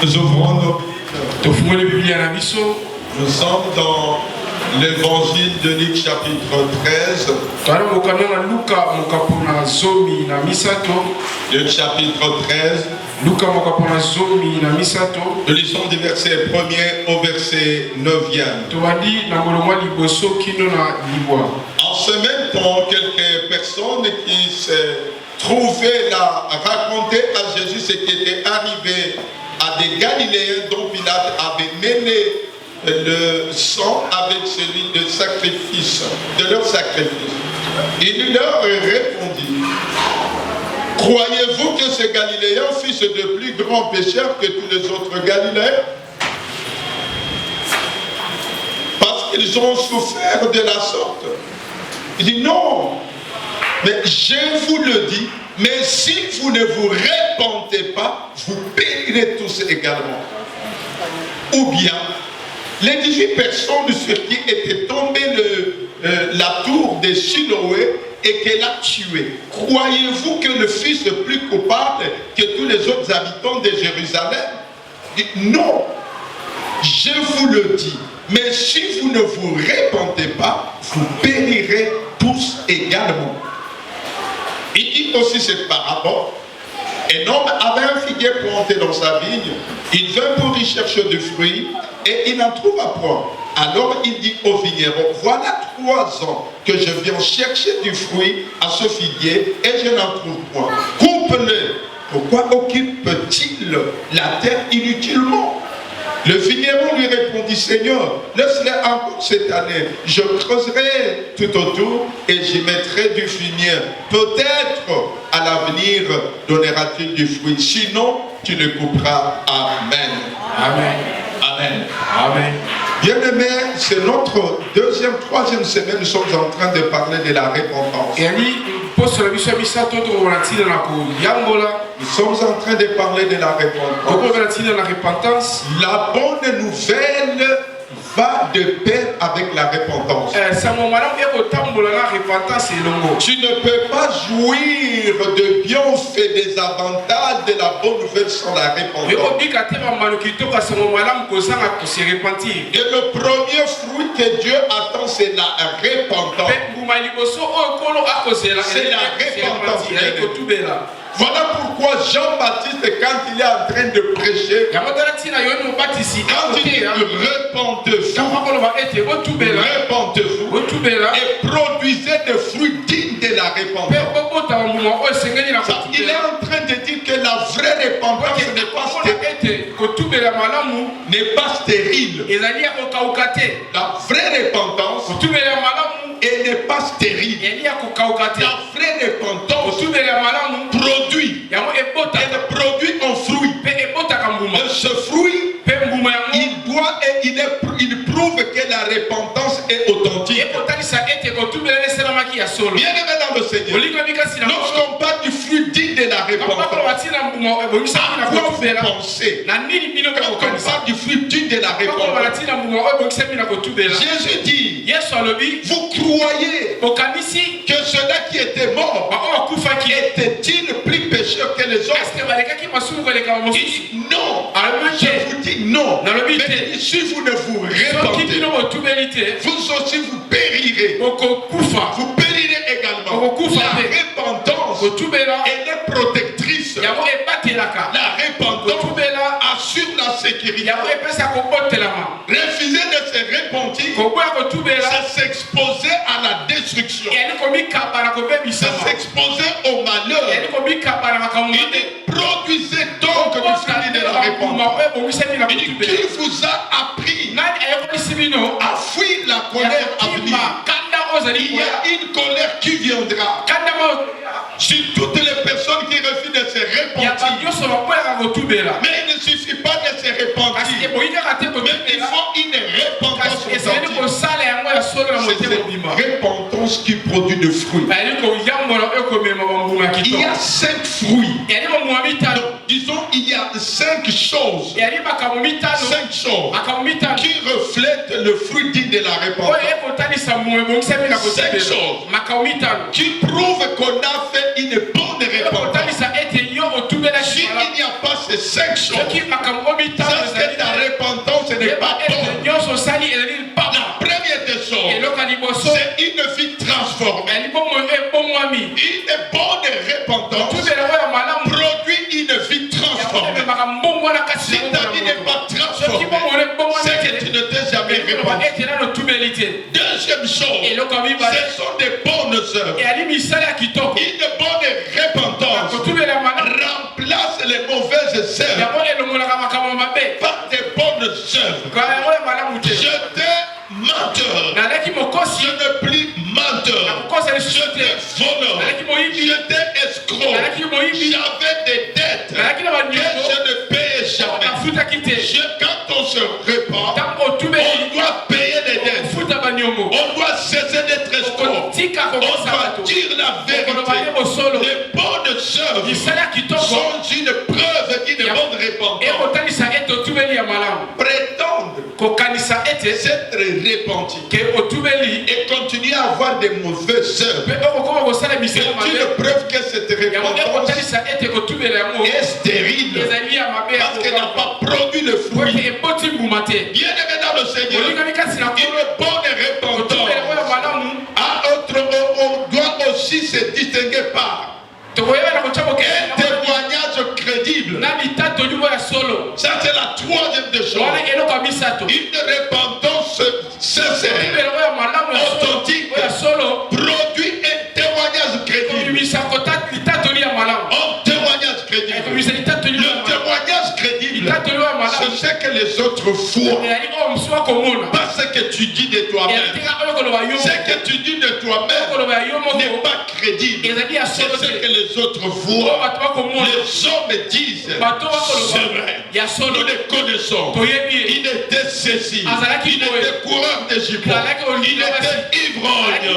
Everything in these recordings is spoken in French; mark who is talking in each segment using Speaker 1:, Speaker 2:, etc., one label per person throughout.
Speaker 1: Nous ouvrons nos Bibles. Nous sommes dans l'évangile de Luc chapitre 13. Luc chapitre 13. Nous lisons du verset 1er au verset 9e. En ce même temps, quelques personnes qui se trouvaient là racontaient à Jésus ce qui était arrivé à des Galiléens dont Pilate avait mêlé le sang avec celui de sacrifice, de leur sacrifice. Il leur répondit: croyez-vous que ces Galiléens fussent de plus grands pécheurs que tous les autres Galiléens? Parce qu'ils ont souffert de la sorte. Il dit non, mais je vous le dis, mais si vous ne vous répandez pas, vous périrez tous également. Ou bien, les 18 personnes sur qui était tombée la tour de Siloé et qu'elle a tué, croyez-vous que le fils est plus coupable que tous les autres habitants de Jérusalem? Non, je vous le dis, mais si vous ne vous répandez pas, vous périrez tous également. Il dit aussi cette parabole: un homme avait un figuier planté dans sa vigne, il vint pour y chercher du fruit et il n'en trouva point. Alors il dit au vigneron: voilà 3 ans que je viens chercher du fruit à ce figuier et je n'en trouve point. Coupe-le. Pourquoi occupe-t-il la terre inutilement? Le vigneron lui répondit: Seigneur, laisse-le encore cette année. Je creuserai tout autour et j'y mettrai du fumier. Peut-être à l'avenir donnera-t-il du fruit. Sinon, tu le couperas. Amen. Amen. Amen. Amen. Bien-aimés, c'est notre troisième semaine. Nous sommes en train de parler de la repentance. Nous sommes en train de parler de la repentance. La bonne nouvelle va de pair avec la repentance. Tu ne peux pas jouir de bienfaits, des avantages de la bonne nouvelle sans la repentance. Et le premier fruit que Dieu attend, c'est la repentance. C'est la repentance. Voilà pourquoi Jean-Baptiste, quand il est en train de prêcher, quand il dit repentez-vous et produisez des fruits dignes de la repentance. Il est en train de dire que la vraie repentance n'est pas stérile. La vraie repentance, elle n'est pas stérile. La vraie repentance produit. Elle produit un fruit. Et ce fruit, il prouve que la repentance est authentique. Bien aimé dans le Seigneur, lorsqu'on parle du fruit digne de la repentance, à quoi vous pensez? Quand on parle du fruit digne de la repentance, Jésus dit: vous croyez que ceux-là qui étaient morts étaient-ils plus pécheurs que les autres? Il dit non. Je vous dis non. Mais si vous ne vous répandez, vous aussi vous périrez. Vous périrez également. La repentance, elle est protectrice. La repentance assure la sécurité. Refuser de se repentir, c'est s'exposer à la destruction. C'est s'exposer au malheur. Il dit: produisez donc du fruit de la repentance. Il dit: qui vous a appris à fuir la colère à venir? Il y a une colère qui viendra sur toutes les personnes qui refusent de se repentir. Mais il ne suffit pas de se repentir, mais il faut une repentance authentique. C'est cette repentance qui produit des fruits. Il y a 5 fruits. Donc, disons, il y a 5 choses. 5 choses qui reflètent le fruit digne de la repentance. 5 choses qui prouvent qu'on a fait une bonne repentance. S'il n'y a pas ces 5 choses, repentance produit une vie transformée. Si ta vie n'est pas transformée, c'est que tu ne t'es jamais repenti. Deuxième chose, ce sont des bonnes œuvres. Une bonne repentance remplace les mauvaises œuvres par des bonnes œuvres. J'étais menteur, je ne plus menteur, j'étais voleur, j'étais escroc, j'avais des dettes que je ne payais jamais. Quand on se répand, on doit payer les dettes, on doit cesser d'être escroc, on doit dire la vérité. Les bonnes œuvres sont une preuve d'une bonne repentance. Prétendre s'être repenti et continuer à avoir des mauvaises œuvres, c'est une preuve que cette repentance est stérile parce qu'elle n'a pas produit le fruit. Bien aimé dans le Seigneur, une bonne repentance on doit aussi se distinguer par un témoignage crédible. Ça c'est la troisième des choses. Une repentance sincère, authentique, produit un témoignage crédible. Un témoignage crédible. Le témoignage crédible, c'est ce que les autres voient. Pas ce que tu dis de toi-même. Ce que tu dis de toi-même n'est pas crédible. C'est ce que les autres voient. Les hommes disent, c'est vrai, nous les connaissons. Il était ceci, il était coureur d'Égypte, il était ivrogne.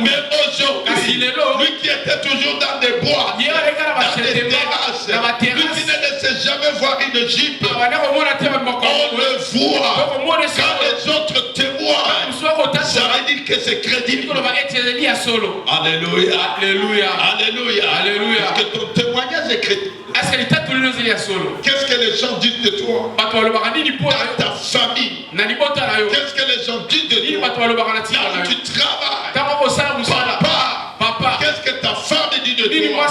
Speaker 1: Mais aujourd'hui, lui qui était toujours dans des bois, dans des terrasses, lui qui ne laissait jamais voir une Égypte, on le voit. Quand les autres témoignent, ça veut dire que c'est crédible. Alléluia. Alléluia. Alléluia. Alléluia. Est-ce que ton témoignage est crédible? Qu'est-ce que les gens disent de toi? Dans ta famille. Qu'est-ce que les gens disent de toi? Là où tu travailles. Papa, qu'est-ce que ta femme dit de toi?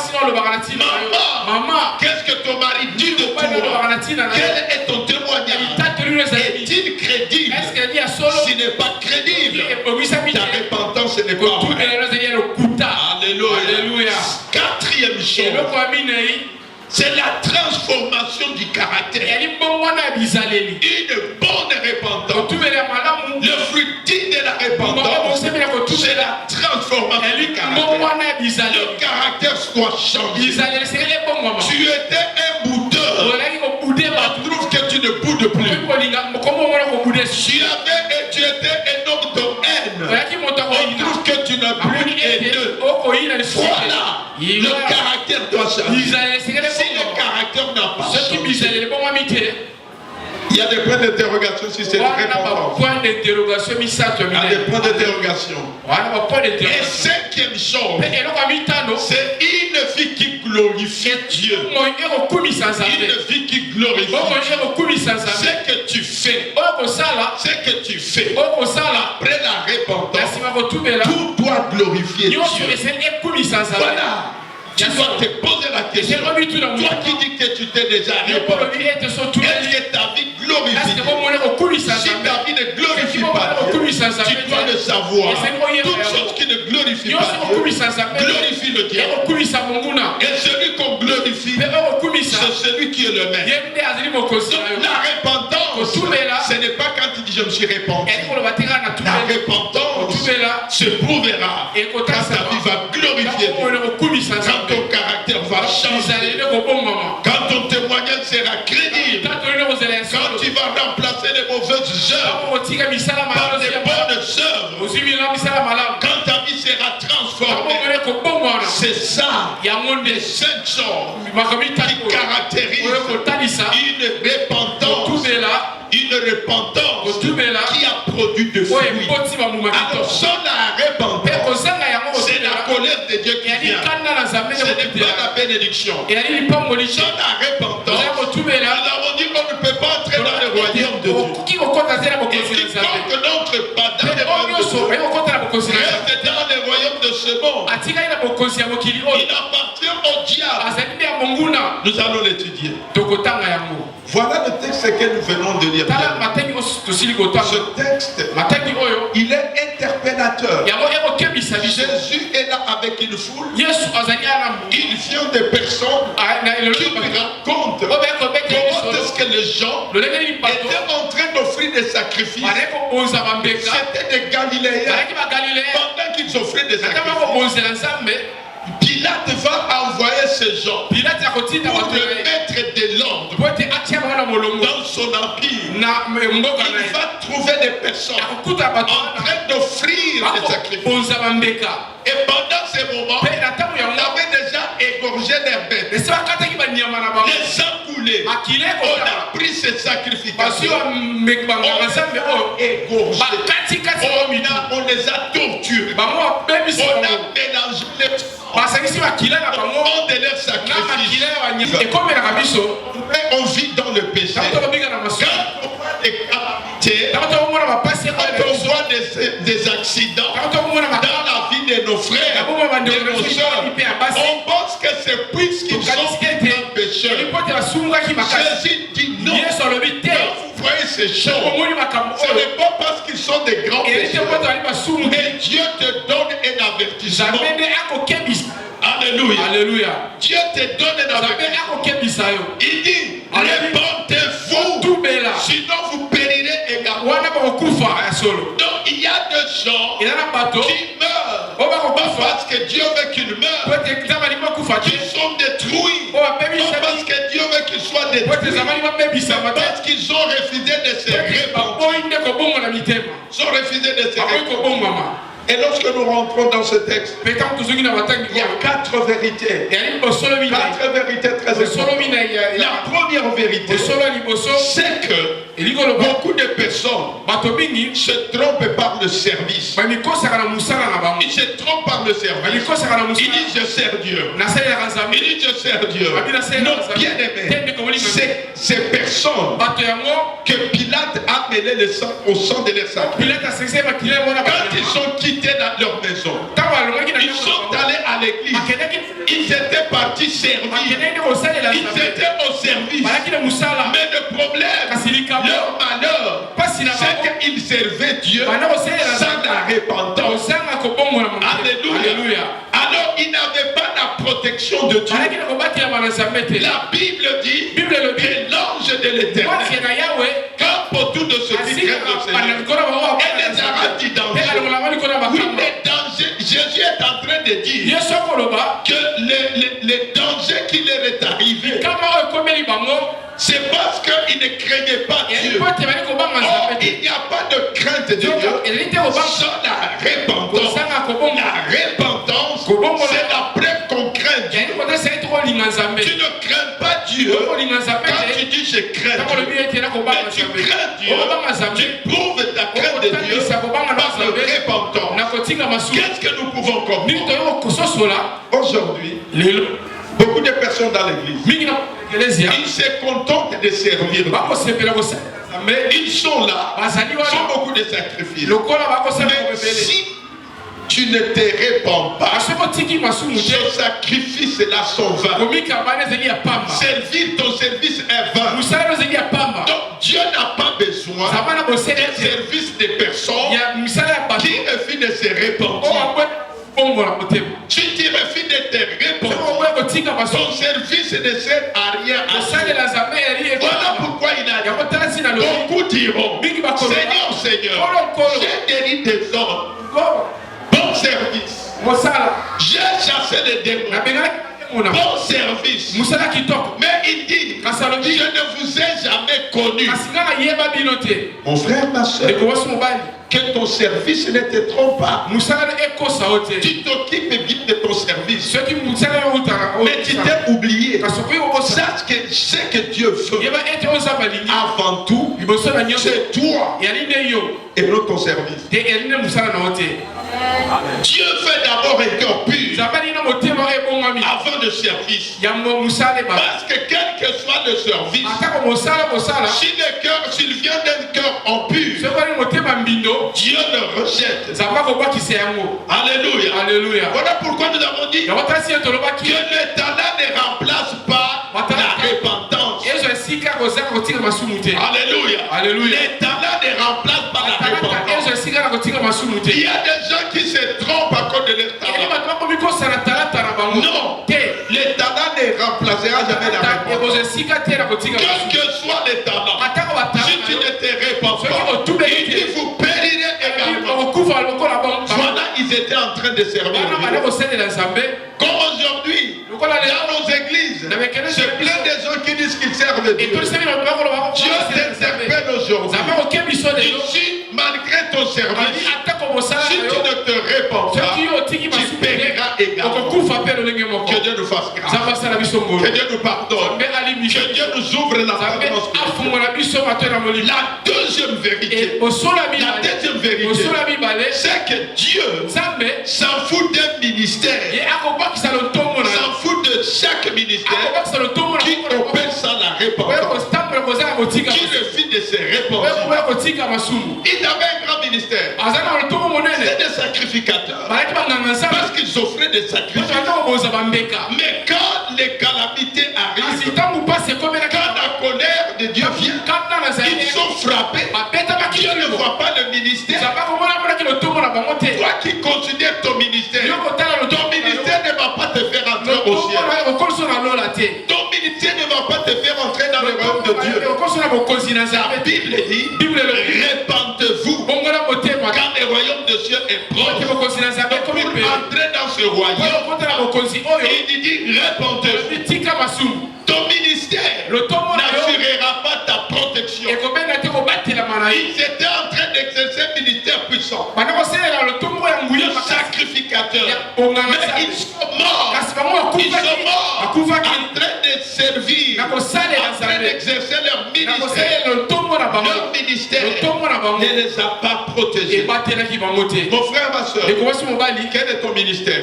Speaker 1: Maman, qu'est-ce que ton mari dit de toi? Quel est ton témoignage? Est-il crédible? S'il n'est pas crédible, ta repentance n'est pas vraie. Alléluia. Quatrième chose, c'est la transformation du caractère. Une bonne repentance. Le fruit de la repentance, c'est la transformation du caractère. Le caractère soit changé. Tu étais un boudeur. On trouve que tu ne boudes plus. Tu étais un homme de haine. On trouve que tu n'as plus haineux. Voilà. Le caractère doit changer. Si le caractère n'a pas changé, il y a des points d'interrogation si c'est très important. Il y a des points d'interrogation. Et cinquième chose, c'est une vie qui glorifie Dieu. Une vie qui glorifie Dieu. Ce que tu fais, après la repentance, tout doit glorifier Dieu. Voilà. Tu dois te poser la question. Toi qui dis que tu t'es déjà repenti, est-ce que ta vie glorifie Dieu? Si ta vie ne glorifie pas Dieu, tu dois le savoir. Toute chose qui ne glorifie pas Dieu glorifie le diable. Et celui qu'on glorifie, c'est celui qui est le maître. Donc la repentance, ce n'est pas quand tu dis je me suis repenti. La repentance se prouvera quand ta vie va glorifier Dieu. Quand ton caractère va changer, quand ton témoignage sera crédible, quand tu vas remplacer les mauvaises œuvres par des bonnes œuvres, quand ta vie sera transformée, c'est ça les 5 choses qui caractérisent une repentance qui a produit de fruits. Alors sans la repentance, c'est la colère de Dieu qui vient. Ce n'est pas la bénédiction. Sans la repentance, nous avons dit qu'on ne peut pas entrer dans le royaume de Dieu. Et quiconque n'entre pas dans le royaume de Dieu reste dans le royaume de ce monde. Il appartient au diable. Nous allons l'étudier. Voilà le texte que nous venons de lire. Ce texte, il est interpellateur. Jésus est là avec une foule. Il vient des personnes qui lui racontent comment est-ce que les gens étaient en train d'offrir des sacrifices. C'était des Galiléens. Pendant qu'ils offraient des sacrifices, Pilate va envoyer ces gens pour remettre de l'ordre dans son empire. Il va trouver des personnes en train d'offrir des sacrifices. Et pendant ces moments, il avait déjà égorgé leurs bêtes, les sangs coulés. On a pris ces sacrifications, on les a égorgés, on les a torturés, on a mélangé les de leurs sacrifices. On vit dans le péché. Quand on voit des calamités, quand on voit des accidents dans la vie de nos frères, de nos soeurs, on pense que c'est puisqu'ils sont des pécheurs. Jésus dit non. Vous voyez ces choses, ce n'est pas parce qu'ils sont des grands pécheurs, mais Dieu te donne un avertissement. Alléluia. Alléluia. Dieu te donne un avertissement. Il dit, répandez-vous, sinon vous périrez également. Donc il y a des gens qui meurent, pas parce que Dieu veut qu'ils meurent, qu'ils sont détruits, pas parce que Dieu veut qu'ils soient détruits, parce qu'ils ont refusé de se repentir. Ils ont refusé de se repentir. Et lorsque nous rentrons dans ce texte, il y a 4 vérités. 4 vérités très importantes. La première vérité, c'est que beaucoup de personnes se trompent par le service. Ils se trompent par le service. Ils disent je sers Dieu. Ils disent je sers Dieu. Non, bien aimé, ces personnes que Pilate a mêlé le sang au sang de leurs sacrifices. Quand ils sont quittés dans leur maison, ils sont allés à l'église, ils étaient partis servir, ils étaient au service, mais le problème, leur malheur, c'est qu'ils servaient Dieu sans la repentance. Alléluia. Alors ils n'avaient pas la protection de Dieu. La Bible dit que l'ange de l'Éternel campe autour de ceux qui craignent le Seigneur et les arrête du danger. Oui, les dangers. Jésus est en train de dire que les dangers qui leur est arrivé, c'est parce qu'ils ne craignaient pas Dieu. Or, il n'y a pas de crainte de Dieu sans la repentance. La repentance, c'est la preuve qu'on craint Dieu. Tu ne crains pas Dieu quand tu dis je crains Dieu. Mais tu crains Dieu, tu prouves ta crainte de Dieu par le repentance. Qu'est-ce que nous pouvons comprendre? Aujourd'hui, beaucoup de personnes dans l'église, ils se contentent de servir. Mais ils sont là, ils font beaucoup de sacrifices. Mais si tu ne te répands pas, ce sacrifice-là sont vains. Servir ton service est vain. Donc Dieu n'a pas besoin des services des personnes qui refusent de se repentir. Si tu refuses de te repentir, ton service ne sert à rien. Voilà pourquoi il a dit, beaucoup diront, Seigneur, Seigneur, j'ai guéri des hommes. Bon service. J'ai chassé les démons. Bon service. Mais il dit, je ne vous ai jamais connu. Mon frère, ma soeur, que ton service ne te trompe pas. Tu t'occupes bien de ton service, mais tu t'es oublié. Sache que ce que Dieu veut avant tout, c'est toi et non ton service. Dieu fait d'abord un cœur pur avant le service. Parce que quel que soit le service, si le cœur, s'il vient d'un cœur impur, Dieu le rejette. Alléluia. Alléluia. Voilà pourquoi nous avons dit que ne Alléluia.
Speaker 2: Alléluia.
Speaker 1: Les talents ne remplacent pas la repentance. Il y a des gens qui se trompent à cause de leurs talents. Non. Les talents ne remplacera jamais la repentance. Quels que soient les talents, si tu ne te répands pas, il dit vous périrez également. Voilà, ils étaient en train de servir Dieu. Comme aujourd'hui, dans nos églises, c'est plein de gens qui disent qu'ils servent Dieu. Dieu t'interpelle aujourd'hui. Ici, malgré ton service, si tu ne te répands pas, tu périras également. Que Dieu nous fasse grâce. Que Dieu nous pardonne. Que Dieu nous ouvre la présence. La deuxième vérité, c'est que Dieu s'en fout d'un ministère. S'en fout de chaque ministère qui opère sans la repentance, qui refuse de se repentir. Il avait un grand ministère. C'était des sacrificateurs. Parce qu'ils offraient des sacrifices. Mais quand les calamités arrivent, quand la colère de Dieu vient, ils sont frappés. Dieu ne voit pas le ministère. Toi qui considères ton ministère ne va pas te faire entrer au ciel. Ton ministère ne va pas te faire entrer dans le royaume de Dieu. La Bible dit, répentez-vous quand le royaume de Dieu est proche. Donc pour entrer dans ce royaume, il dit, répentez-vous. Ton ministère n'assurera pas ta protection. Ils étaient en train d'exercer un ministère puissant. Le sacrificateur. Mais ils sont morts. Ils sont morts en train de servir, en train d'exercer leur ministère. Leur ministère ne les a pas protégés. Mon frère, ma soeur, quel est ton ministère?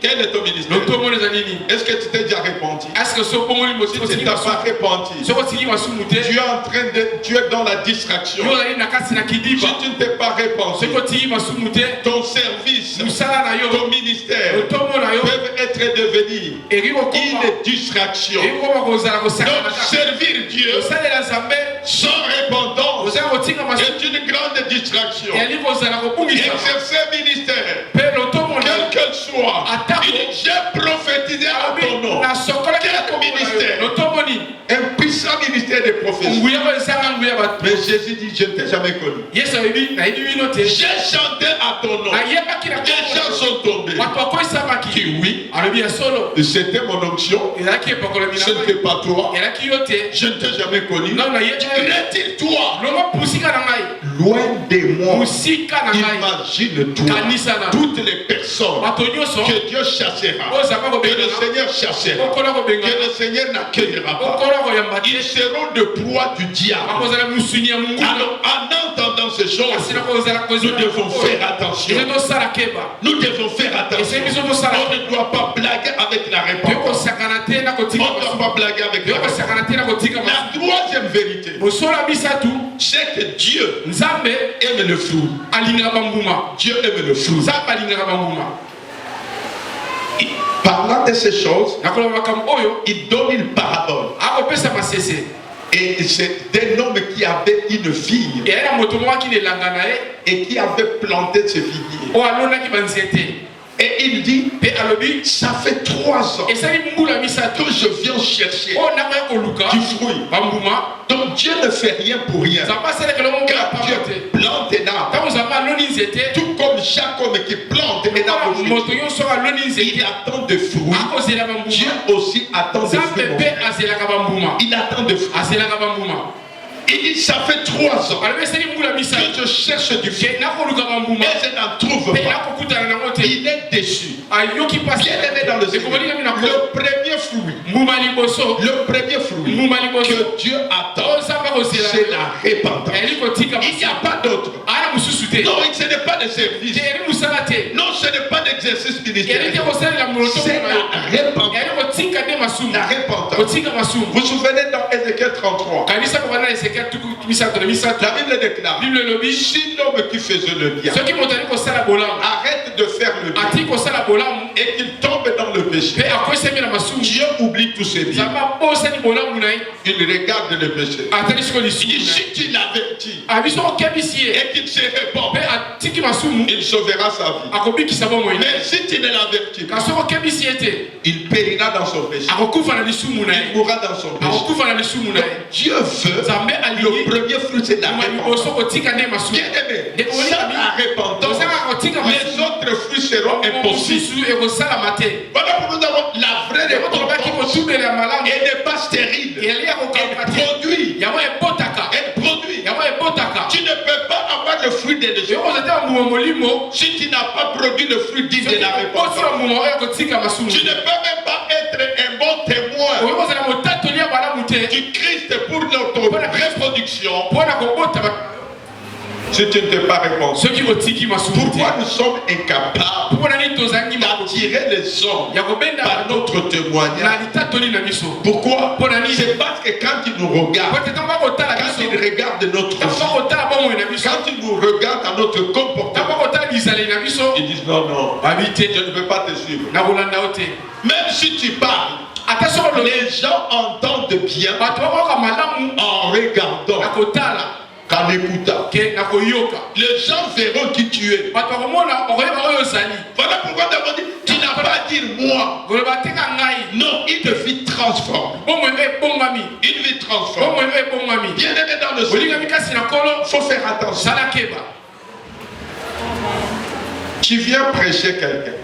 Speaker 1: Quel est ton ministère? Est-ce que tu t'es déjà repenti? Si tu ne t'as pas repenti, tu es dans la distraction. Si tu ne t'es pas repenti, ton service, ton ministère peuvent être devenus une distraction. Donc servir Dieu sans repentance est une grande distraction. Exercer un ministère, quel qu'elle soit, j'ai prophétisé à ton nom. Quel ministère? Un puissant ministère de prophétie. Mais Jésus dit, je ne t'ai jamais connu. J'ai chanté à ton nom. Les gens sont tombés. Qui oui. C'était mon onction. Ce n'était pas toi. Je ne t'ai jamais connu. Retire-toi. Loin de moi. Imagine-toi toutes les personnes que Dieu chassera, que le Seigneur chassera, que le Seigneur n'accueillera pas. Ils seront de proie du diable. Alors, en entendant ces choses, nous devons faire attention. Nous devons faire attention. On ne doit pas blaguer avec la repentance. On ne doit pas blaguer avec la repentance. La troisième vérité, c'est que Dieu aime le fruit. Dieu aime le fruit. Parlant de ces choses, il donne une parabole. Et c'est un homme qui avait une fille et qui avait planté ses figuiers. Et il dit, ça fait 3 ans que je viens chercher du fruit. Donc Dieu ne fait rien pour rien. Quand Dieu plante un arbre, tout comme chaque homme qui plante un arbre, il attend des fruits. Dieu aussi attend des fruits. Il attend des fruits. Il dit, ça fait 3 ans que je cherche du fruit et je n'en trouve pas. Il est déçu. Bien aimé dans le Seigneur, le premier fruit que Dieu attend, c'est la repentance. Il n'y a pas d'autre. Non, ce n'est pas de service. Non, ce n'est pas d'exercice ministériel. C'est la repentance. La repentance. Vous vous souvenez dans Ézéchiel 33, la Bible déclare, si l'homme qui faisait le bien arrête arrête de faire le bien et qu'il tombe dans le péché, Dieu oublie tous ses biens. Il regarde le péché. Il dit, si tu l'avertis et qu'il se répand, il sauvera sa vie. Mais si tu ne l'avertis pas, il périra dans son péché. Il mourra dans son péché. Donc, Dieu veut, le premier fruit c'est la repentance. Bien aimé, sans la repentance, les autres fruits seront impossibles. Voilà pourquoi nous avons la vraie repentance. Elle n'est pas stérile. Elle produit. Elle produit. Tu ne peux pas avoir le fruit de l'esprit si tu n'as pas produit le fruit dit de la repentance. Tu ne peux même pas être un bon témoin du Christ pour notre reproduction si tu ne t'es pas répondu. Pourquoi nous sommes incapables d'attirer les hommes par notre témoignage? Pourquoi? C'est parce que quand ils nous regardent, quand ils regardent notre vie, quand ils nous regardent à notre comportement, ils disent non, non, je ne veux pas te suivre. Même si tu parles, les gens entendent bien en regardant, qu'en écoutant. Les gens verront qui tu es. Voilà pourquoi nous avons dit, tu n'as pas à dire moi. Non, il te fit transformer. Il vit transformer. Bien aimé dans le Seigneur, il faut faire attention. Tu viens prêcher quelqu'un,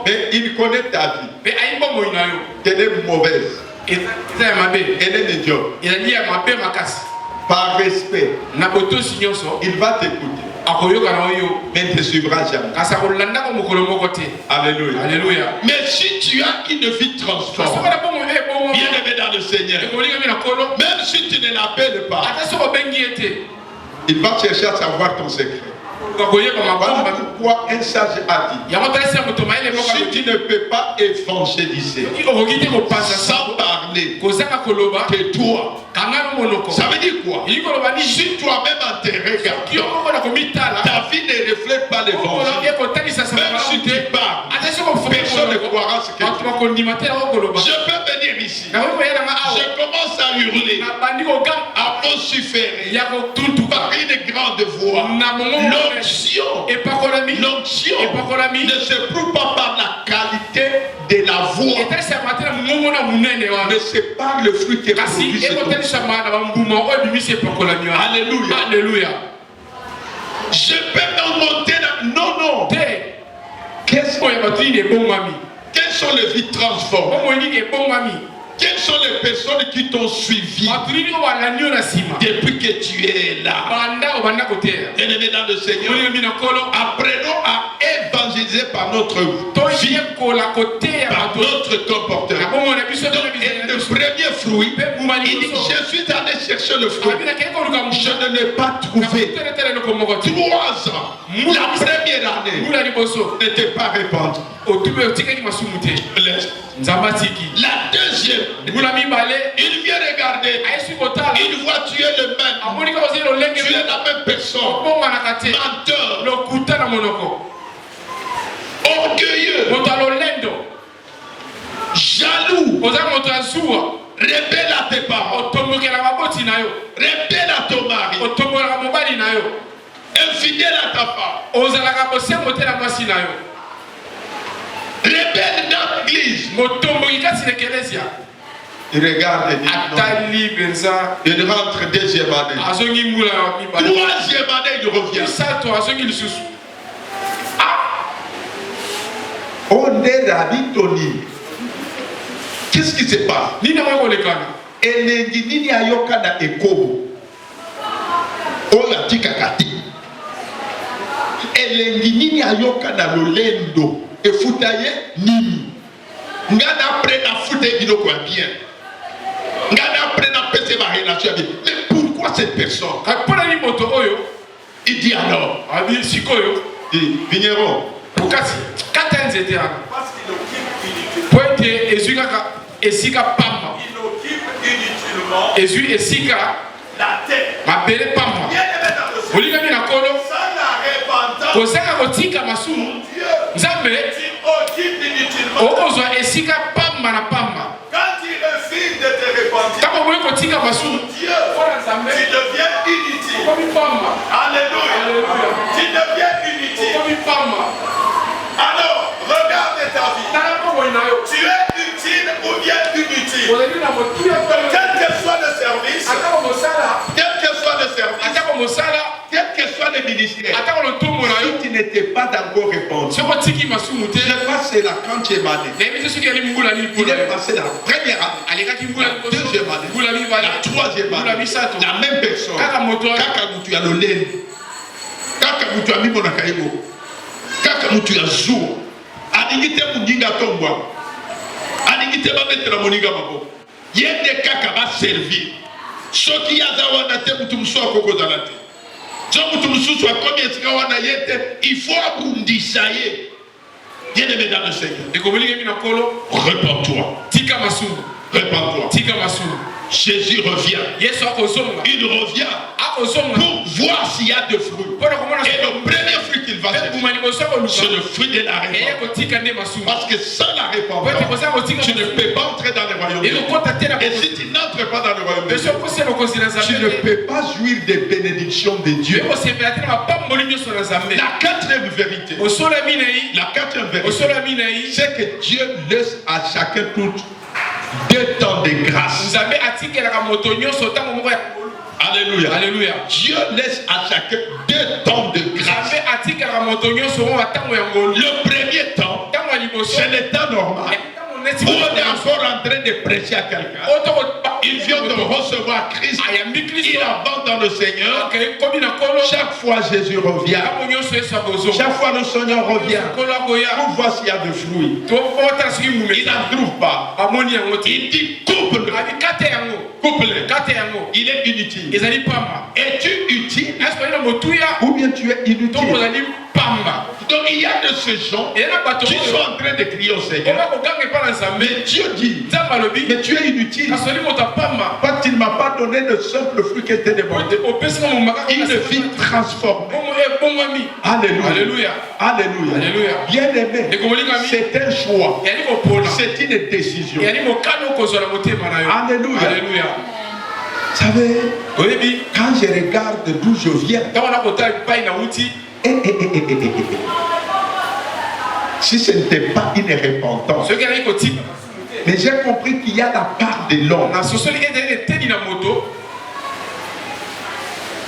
Speaker 1: mais il connaît ta vie. Elle est mauvaise. Elle est médiocre. Par respect, il va t'écouter, mais il ne te suivra jamais. Alléluia. Alléluia. Mais si tu as une vie transformée, bien aimé dans le Seigneur, même si tu ne l'appelles pas, il va chercher à savoir ton secret. Voilà pourquoi un sage a dit, si tu ne peux pas évangéliser sans parler que toi, ça veut dire quoi? Si toi-même en te regardant, ta vie ne reflète pas l'évangile, même si tu parles, personne ne croira ce que tu dis. Je peux venir ici, je commence à hurler, à vociférer par une grande voix. L'onction ne se prouve pas par la qualité de la voix, mais c'est par le fruit qui est produit. Alléluia. Alléluia. Je peux me monter dans... Non, non. Quelles sont les vies transformées? Quelles sont les personnes qui t'ont suivi depuis que tu es là? Bien-aimés dans le Seigneur, apprenons à évangéliser par notre vie, par notre comportement. Donc, et le premier fruit, il dit, je suis allé chercher le fruit, je ne l'ai pas trouvé. 3 ans, la première année n'était pas répandue. La deuxième, il vient regarder, il voit tu es le même, tu es la même personne, menteur, orgueilleux, jaloux, rebelle à tes parents, rebelle à ton mari, infidèle à ta femme, rebelle dans l'église. Il regarde et dit non. Il rentre deuxième année. Troisième année, il revient. On est ravi, Tony. Qu'est-ce qui se passe? Elengi nini ayoka na ekobo. Oya tikakati. Elengi nini ayoka na lolendo. Efutaye nini. Ngana prena fute gido kwa bien. Ngana prena pese ma relation bien. Mais pourquoi cette personne? Il dit alors. Il dit vigneron.
Speaker 2: Parce qu'il occupe inutilement. Il occupe inutilement la terre. Bien aimé dans le Seigneur. Sans la repentance, kozanga kotika masumu nzambe okozwa esika pamba na pamba
Speaker 1: quand il refuse de te repentir,
Speaker 2: kama mwe kotika masumu
Speaker 1: Dieu,
Speaker 2: mpona nzambe
Speaker 1: tu deviens inutile.
Speaker 2: okomi pamba.
Speaker 1: Alléluia.
Speaker 2: Alléluia.
Speaker 1: Tu deviens inutile.
Speaker 2: Okomi pamba.
Speaker 1: Alors, regarde ta vie.
Speaker 2: Tala komoi na yo
Speaker 1: Tu es utile ou bien inutile.
Speaker 2: ozali na motuya
Speaker 1: Quel que soit le service,
Speaker 2: atako mosala
Speaker 1: quel que soit le service,
Speaker 2: atako mosala
Speaker 1: quel que soit le ministère,
Speaker 2: atako lotumbu na yo
Speaker 1: si tu n'étais pas encore répondu,
Speaker 2: soki otiki masumu te
Speaker 1: je pense que c'est la 30e année.
Speaker 2: nayebi te soki ali mbula nini
Speaker 1: Il
Speaker 2: mpona
Speaker 1: est
Speaker 2: yo
Speaker 1: passé la première année,
Speaker 2: alekaki mbula
Speaker 1: la deuxième année,
Speaker 2: mbula mibale
Speaker 1: la troisième
Speaker 2: mbula
Speaker 1: année,
Speaker 2: misato
Speaker 1: la même personne.
Speaker 2: kaka moto
Speaker 1: Kaka mutu ya loleni, kaka mutu ya mimona kaibo, kaka mutu ya zuo, alingi te muninga tombwa, alingi te bametela moninga maboko. Yende kaka ba servir. Soki yaza wana te mutu musu akokozala te. So mutu mususu akomi esika wana yete, il faut abundisa ye. Bien-aimé dans le Seigneur,
Speaker 2: ekobolingi mi na kolo
Speaker 1: repens-toi,
Speaker 2: tika masumu
Speaker 1: repens-toi.
Speaker 2: tika masumu
Speaker 1: Jésus revient.
Speaker 2: yesu akozonga
Speaker 1: Il revient
Speaker 2: akozonga
Speaker 1: pour voir s'il y a de fruits.
Speaker 2: mpona komona
Speaker 1: Et le premier fruit qu'il va faire,
Speaker 2: mbuma liboso
Speaker 1: c'est
Speaker 2: koluka
Speaker 1: le fruit de la
Speaker 2: eye
Speaker 1: repentance.
Speaker 2: kotika nde masumu
Speaker 1: Parce que sans la
Speaker 2: po ete
Speaker 1: repentance,
Speaker 2: kozala kotika
Speaker 1: tu ne peux pas entrer dans le royaume de Dieu.
Speaker 2: ekokota te na
Speaker 1: Et si tu n'entres pas dans le royaume de
Speaker 2: peso
Speaker 1: Dieu,
Speaker 2: okosi lokonzi na
Speaker 1: tu
Speaker 2: nzambe
Speaker 1: ne
Speaker 2: te
Speaker 1: peux pas jouir des bénédictions de Dieu.
Speaker 2: ekosepela te na mapamboli nyonso na nzambe
Speaker 1: La quatrième vérité,
Speaker 2: osolami na ye
Speaker 1: la quatrième vérité,
Speaker 2: osolami na ye
Speaker 1: c'est que Dieu laisse à chacun toutes 2 temps de grâce.
Speaker 2: nzambe atikelaka moto nyonso ntango moko ya
Speaker 1: Alléluia.
Speaker 2: alleluya
Speaker 1: Dieu laisse à chacun 2 temps de grâce.
Speaker 2: nzambe atikelaka moto nyonso moko ya ntango ya ngolu
Speaker 1: Le premier temps,
Speaker 2: ntango ya liboso
Speaker 1: c'est le temps normal.
Speaker 2: ntango neti
Speaker 1: Où on est encore en train de prêcher à quelqu'un. Il vient de recevoir Christ.
Speaker 2: ayambi
Speaker 1: Il
Speaker 2: kristo
Speaker 1: avance dans le Seigneur.
Speaker 2: komi na kolo
Speaker 1: Chaque fois Jésus revient.
Speaker 2: ntango nyonso yesu akozonga
Speaker 1: Chaque fois le Seigneur revient.
Speaker 2: kolo akoya
Speaker 1: Pour voir s'il y a de fruits.
Speaker 2: totala soki
Speaker 1: Il
Speaker 2: ngumesa
Speaker 1: n'en trouve pas.
Speaker 2: amoni yango te
Speaker 1: Il dit couple-le.
Speaker 2: abi kate yango
Speaker 1: Couple-le.
Speaker 2: kate yango
Speaker 1: Il est inutile.
Speaker 2: ezali pamba
Speaker 1: Es-tu utile
Speaker 2: esi kozali na motuya
Speaker 1: ou bien tu es
Speaker 2: to
Speaker 1: inutile?
Speaker 2: kozali pamba
Speaker 1: Donc il y a de ces gens
Speaker 2: eya na bato
Speaker 1: qui sont en train de crier au
Speaker 2: oba
Speaker 1: Seigneur.
Speaker 2: koganga epa na nzambe
Speaker 1: Mais Dieu dit,
Speaker 2: nzambe alobi
Speaker 1: mais tu es inutile.
Speaker 2: kasi oli moto apamba
Speaker 1: Parce qu'il ne m'a pas donné le simple fruit qu'il t'a demandé.
Speaker 2: opesika momaka
Speaker 1: Une vie transformée.
Speaker 2: ebongwami
Speaker 1: Alléluia.
Speaker 2: Alléluia.
Speaker 1: Alléluia.
Speaker 2: Alléluia.
Speaker 1: Bien-aimé,
Speaker 2: ekomolingami
Speaker 1: c'est un choix.
Speaker 2: eyali kopona
Speaker 1: C'est une décision.
Speaker 2: eyali mokano okozwa na motema na yo
Speaker 1: Alléluia.
Speaker 2: alleluya
Speaker 1: Vous savez,
Speaker 2: oyebi
Speaker 1: quand je regarde d'où je viens,
Speaker 2: ntango na kotala epai na wuti
Speaker 1: si ce n'était pas une repentance,
Speaker 2: soki alaki kotika
Speaker 1: mais j'ai compris qu'il y a la part de l'homme.
Speaker 2: na sosoli ezali eteni na moto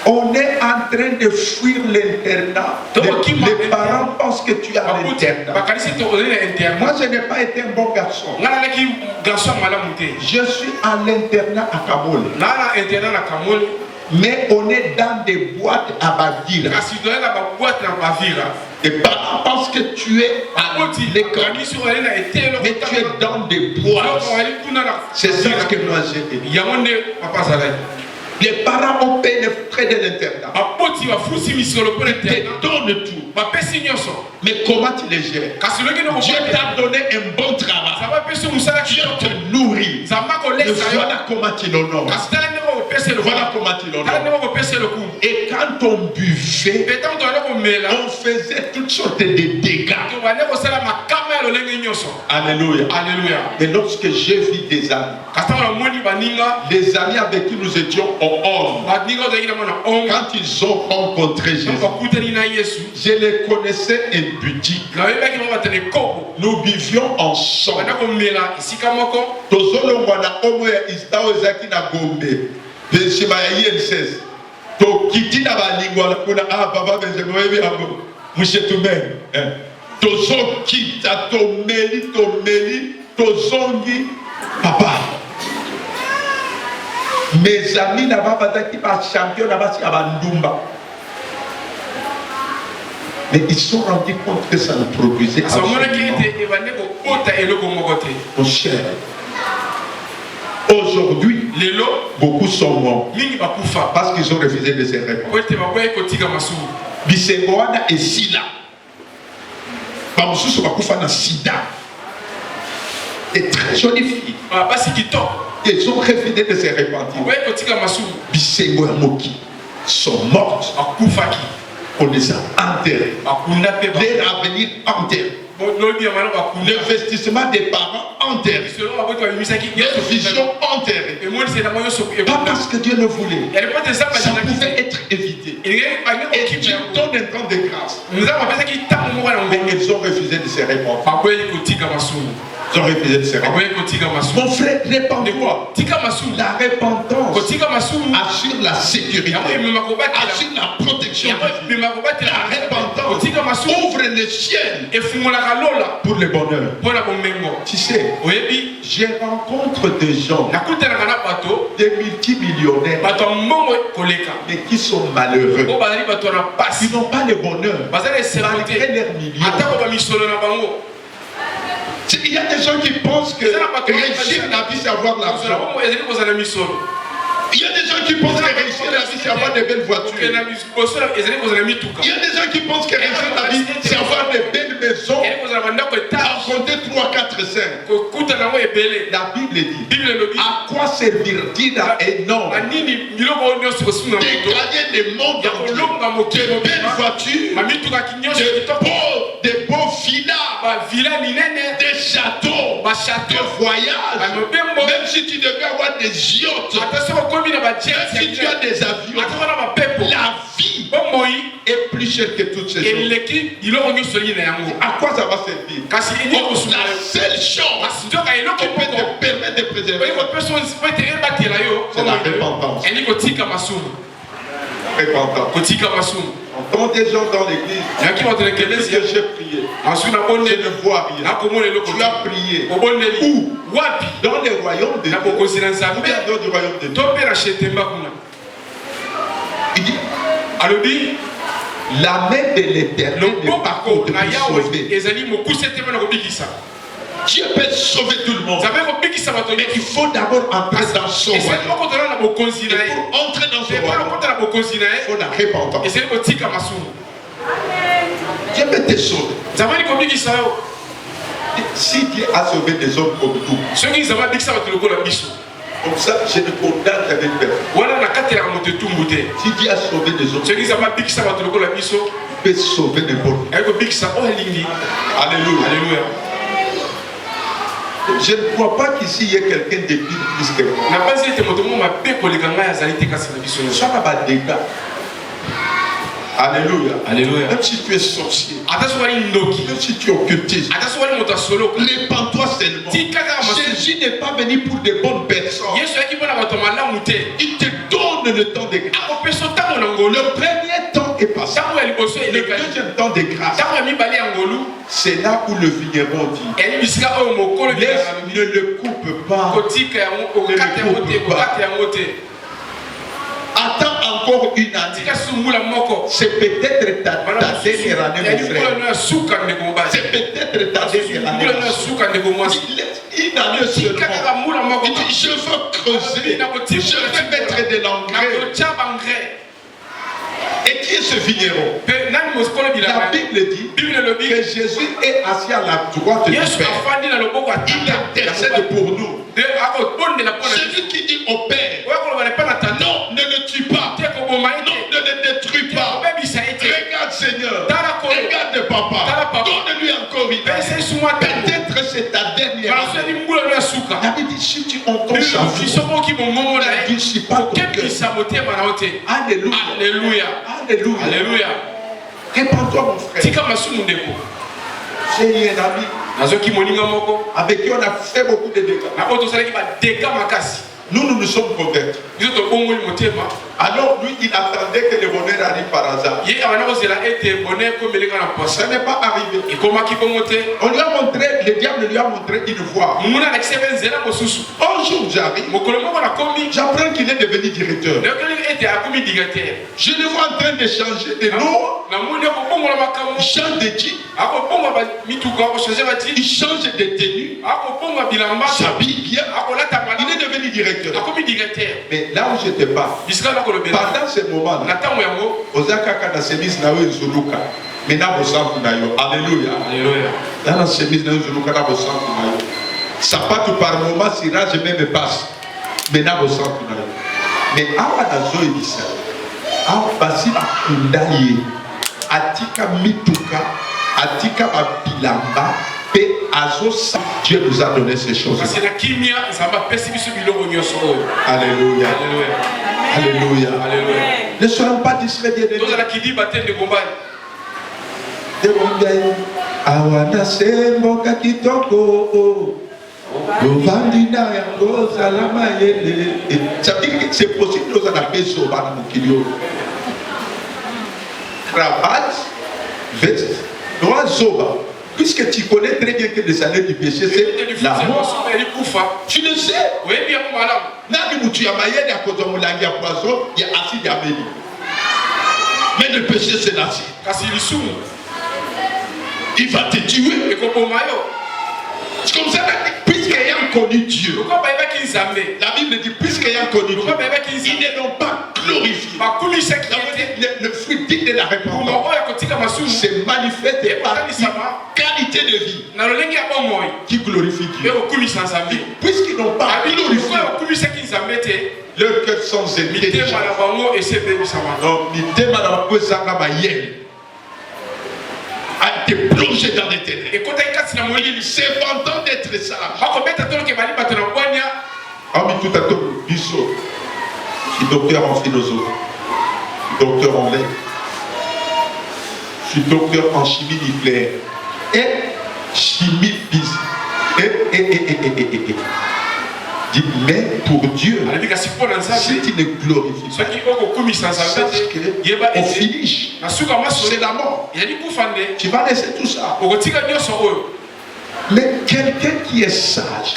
Speaker 1: On est en train de fuir l'internat. Les parents pensent que tu es à l'internat.
Speaker 2: bakanisi ete ozali na internat
Speaker 1: Moi, je n'ai pas été un bon garçon.
Speaker 2: nga nalaki garçon ya malamu te
Speaker 1: Je suis à l'internat à Kamole.
Speaker 2: nga na internat na kamole
Speaker 1: Mais on est dans des boîtes à Bavila.
Speaker 2: kasi toyali na babwate na bavira
Speaker 1: Les parents pensent que tu es à
Speaker 2: akoti
Speaker 1: l'école.
Speaker 2: kanisi ozali na etelo
Speaker 1: Mais tu es dans des boîtes.
Speaker 2: ozali kuna na
Speaker 1: C'est ça ce que moi j'ai dit.
Speaker 2: yango nde papa azalaki
Speaker 1: Les parents ont payé les frais de l'internat.
Speaker 2: baboti bafusi mikolo mpo na
Speaker 1: Ils te
Speaker 2: internat
Speaker 1: donnent tout.
Speaker 2: bapesi nyonso
Speaker 1: Mais comment tu les gères?
Speaker 2: kasi loki
Speaker 1: Dieu t'a donné un bon travail.
Speaker 2: nzambe apesi mosala
Speaker 1: Dieu
Speaker 2: kitoko
Speaker 1: te nourrit.
Speaker 2: nzambe
Speaker 1: Mais
Speaker 2: akolesa yo
Speaker 1: voilà comment tu l'honores.
Speaker 2: kasi tala ndenge okopesa
Speaker 1: Voilà
Speaker 2: eloko
Speaker 1: comment tu
Speaker 2: tala
Speaker 1: l'honores.
Speaker 2: ndenge okopesa eloko
Speaker 1: Et quand on buvait,
Speaker 2: mpe ntango toyali komela
Speaker 1: on faisait toutes sortes de dégâts.
Speaker 2: tobande kosala makama ya lolenge nyonso
Speaker 1: Alléluia.
Speaker 2: alleluya
Speaker 1: Et lorsque j'ai vu des amis,
Speaker 2: kasi ntango namoni baninga
Speaker 1: les amis avec qui nous étions au homme,
Speaker 2: baninga ozalaki nango na onga
Speaker 1: quand ils ont rencontré Jésus,
Speaker 2: ntango bakutani na yesu
Speaker 1: je les connaissais en boutique.
Speaker 2: nayebaki bango batana ekoko
Speaker 1: Nous vivions ensemble.
Speaker 2: banda komela esika moko
Speaker 1: Tozolongwa na omo ya Istao ezaki na Gombe. Nsima ya INSS. Tokiti na balingwa kuna papa benjamin oyebi yango. Mushetume. Tozokita tomeli tozongi papa. Mes amis na bazaki ba champion na basi abandumba. Mais ils se sont rendus compte que ça ne produisait
Speaker 2: kasi bamonaki
Speaker 1: absolument
Speaker 2: ete ebande kokota eloko moko te
Speaker 1: mon cher. Aujourd'hui,
Speaker 2: lelo
Speaker 1: beaucoup sont morts
Speaker 2: mingi bakufa
Speaker 1: parce qu'ils ont refusé de se répondre.
Speaker 2: po ete bakoki kotika masumu
Speaker 1: Bisengo wana esila. Bamosusu bakufa na sida. Des très jolies filles.
Speaker 2: basi kitoko
Speaker 1: Ils ont refusé de se repentir.
Speaker 2: bakoki kotika masumu
Speaker 1: Bisengo ya moki sont mortes.
Speaker 2: bakufaki
Speaker 1: On les a enterrés. Leur avenir enterré. L'investissement des parents enterré. Leur vision enterrée. Pas parce que Dieu le voulait. Ça pouvait être évité. Et Dieu donne un temps de grâce. Mais ils ont refusé de se répandre. Ils ont refusé de se répandre. Mon frère, répands-toi. La repentance assure la sécurité, assure la protection. La repentance ouvre le ciel pour le bonheur. Tu sais, je rencontre des gens, des multimillionnaires, mais qui sont malheureux. Ils n'ont pas le bonheur malgré leurs millions. Il y a des gens qui pensent que réussir la vie, c'est avoir l'argent. Il y a des gens qui pensent que réussir la vie, c'est avoir de belles voitures. Il y a des gens qui pensent que réussir la vie, c'est avoir de belles maisons. À compter 3, 4, 5. La Bible dit, à quoi servir-t-il à un homme de gagner des mondes entiers, de belles voitures, de beaux villas, des châteaux, de voyages. Même si tu devais avoir des yachts, même si tu as des avions, la vie est plus chère que toutes ces choses. À quoi ça va servir? La seule chose qui peut te permettre de préserver, c'est la repentance. Repentance. On entend des gens dans l'église que j'ai prié. Je ne vois rien. Tu as prié. Où? Dans les royaumes de Dieu. Ou bien dans le royaume de Dieu. Il dit, la main de l'Éternel n'est pas contre pour sauver. Dieu peut sauver tout le monde. Mais il faut d'abord entrer dans son royaume. Et pour entrer dans son royaume, il faut la repentance. Dieu peut te sauver. Si Dieu a sauvé des hommes comme nous, comme ça, je ne condamne avec personne. Si Dieu a sauvé des hommes, il peut sauver n'importe qui. Alléluia. Je ne crois pas qu'ici il y ait quelqu'un de plus que moi. Ça va pas dégâts. Alléluia. Même si tu es sorcier, même si tu es occultiste, répands-toi seulement. Jésus n'est pas venu pour des bonnes personnes. Il te donne le temps de grâce. Le premier temps est passé. Le deuxième temps de grâce, c'est là où le vigneron dit, ne le coupe pas. Attends encore une année. C'est peut-être ta dernière année, mon frère. C'est peut-être ta dernière année. Une année seulement. Il dit, je veux creuser. Je veux mettre de l'engrais. Et qui est ce vigneron? La Bible dit que Jésus est assis à la droite du Père. Il intercède pour nous. Celui qui dit au Père, non, ne le tue pas. Non, ne le détruis pas. Regarde Seigneur. Regarde Papa. Donne-lui encore une année. Peut-être c'est ta dernière année. La Bible dit, si tu entends sa voix, ne dis pas ton cœur. Alléluia. Répands-toi, mon frère. J'ai eu un ami avec qui on a fait beaucoup de dégâts. Nous nous sommes convertis. Alors lui, il attendait que le bonheur arrive par hasard. Ça n'est pas arrivé. On lui a montré, le diable lui a montré une voie. Un jour j'arrive, j'apprends qu'il est devenu directeur. Je le vois en train de changer de nom. Il change de type. Il change de tenue. S'habille bien. Il est devenu directeur. Mais là où je te parle, pendant ce moment-là, Ozaka na chemise na yo zuluka. Maintenant vous sentez na yo. Alléluia. Dans la chemise na yo zuluka na vous sentez na yo. Ça part par moment si là je me passe. Maintenant vous sentez na yo. Mais awa na zo ebisa. Awa basi bakundali. atika mituka, atika babilamba, pe azosa. Dieu nous a donné ces choses. Alléluia. Alléluia. Alléluia. Ne soyons pas distraits, awana semboka kitoko govandina yango salama yele. Ça veut dire que c'est possible nous en appeler sur bana mukilio. Cravate, veste, droit zoba. Puisque tu connais très bien que le salaire du péché c'est la mort. Tu le sais. Oui, bien madame. Nani mutu ya mayele ya kozo mulangi ya poisson, il y a acide ya meli. Mais le péché c'est l'acide. Il va te tuer. C'est comme ça, puisqu'ayant connu Dieu, la Bible dit, puisqu'ayant connu Dieu, ils ne l'ont pas glorifié. Le fruit digne de la repentance se manifeste par une qualité de vie qui glorifie Dieu. Puisqu'ils n'ont pas glorifié, leur cœur sans intelligence. A été plongé dans les ténèbres. Il s'est vantant d'être sage. Tout à tout, je suis docteur en philosophie, docteur en lettres, je suis docteur en chimie nucléaire et chimie physique. Dit, mais pour Dieu, si tu ne glorifies pas, sache qu'au finish, c'est la mort. Tu vas laisser tout ça. Mais quelqu'un qui est sage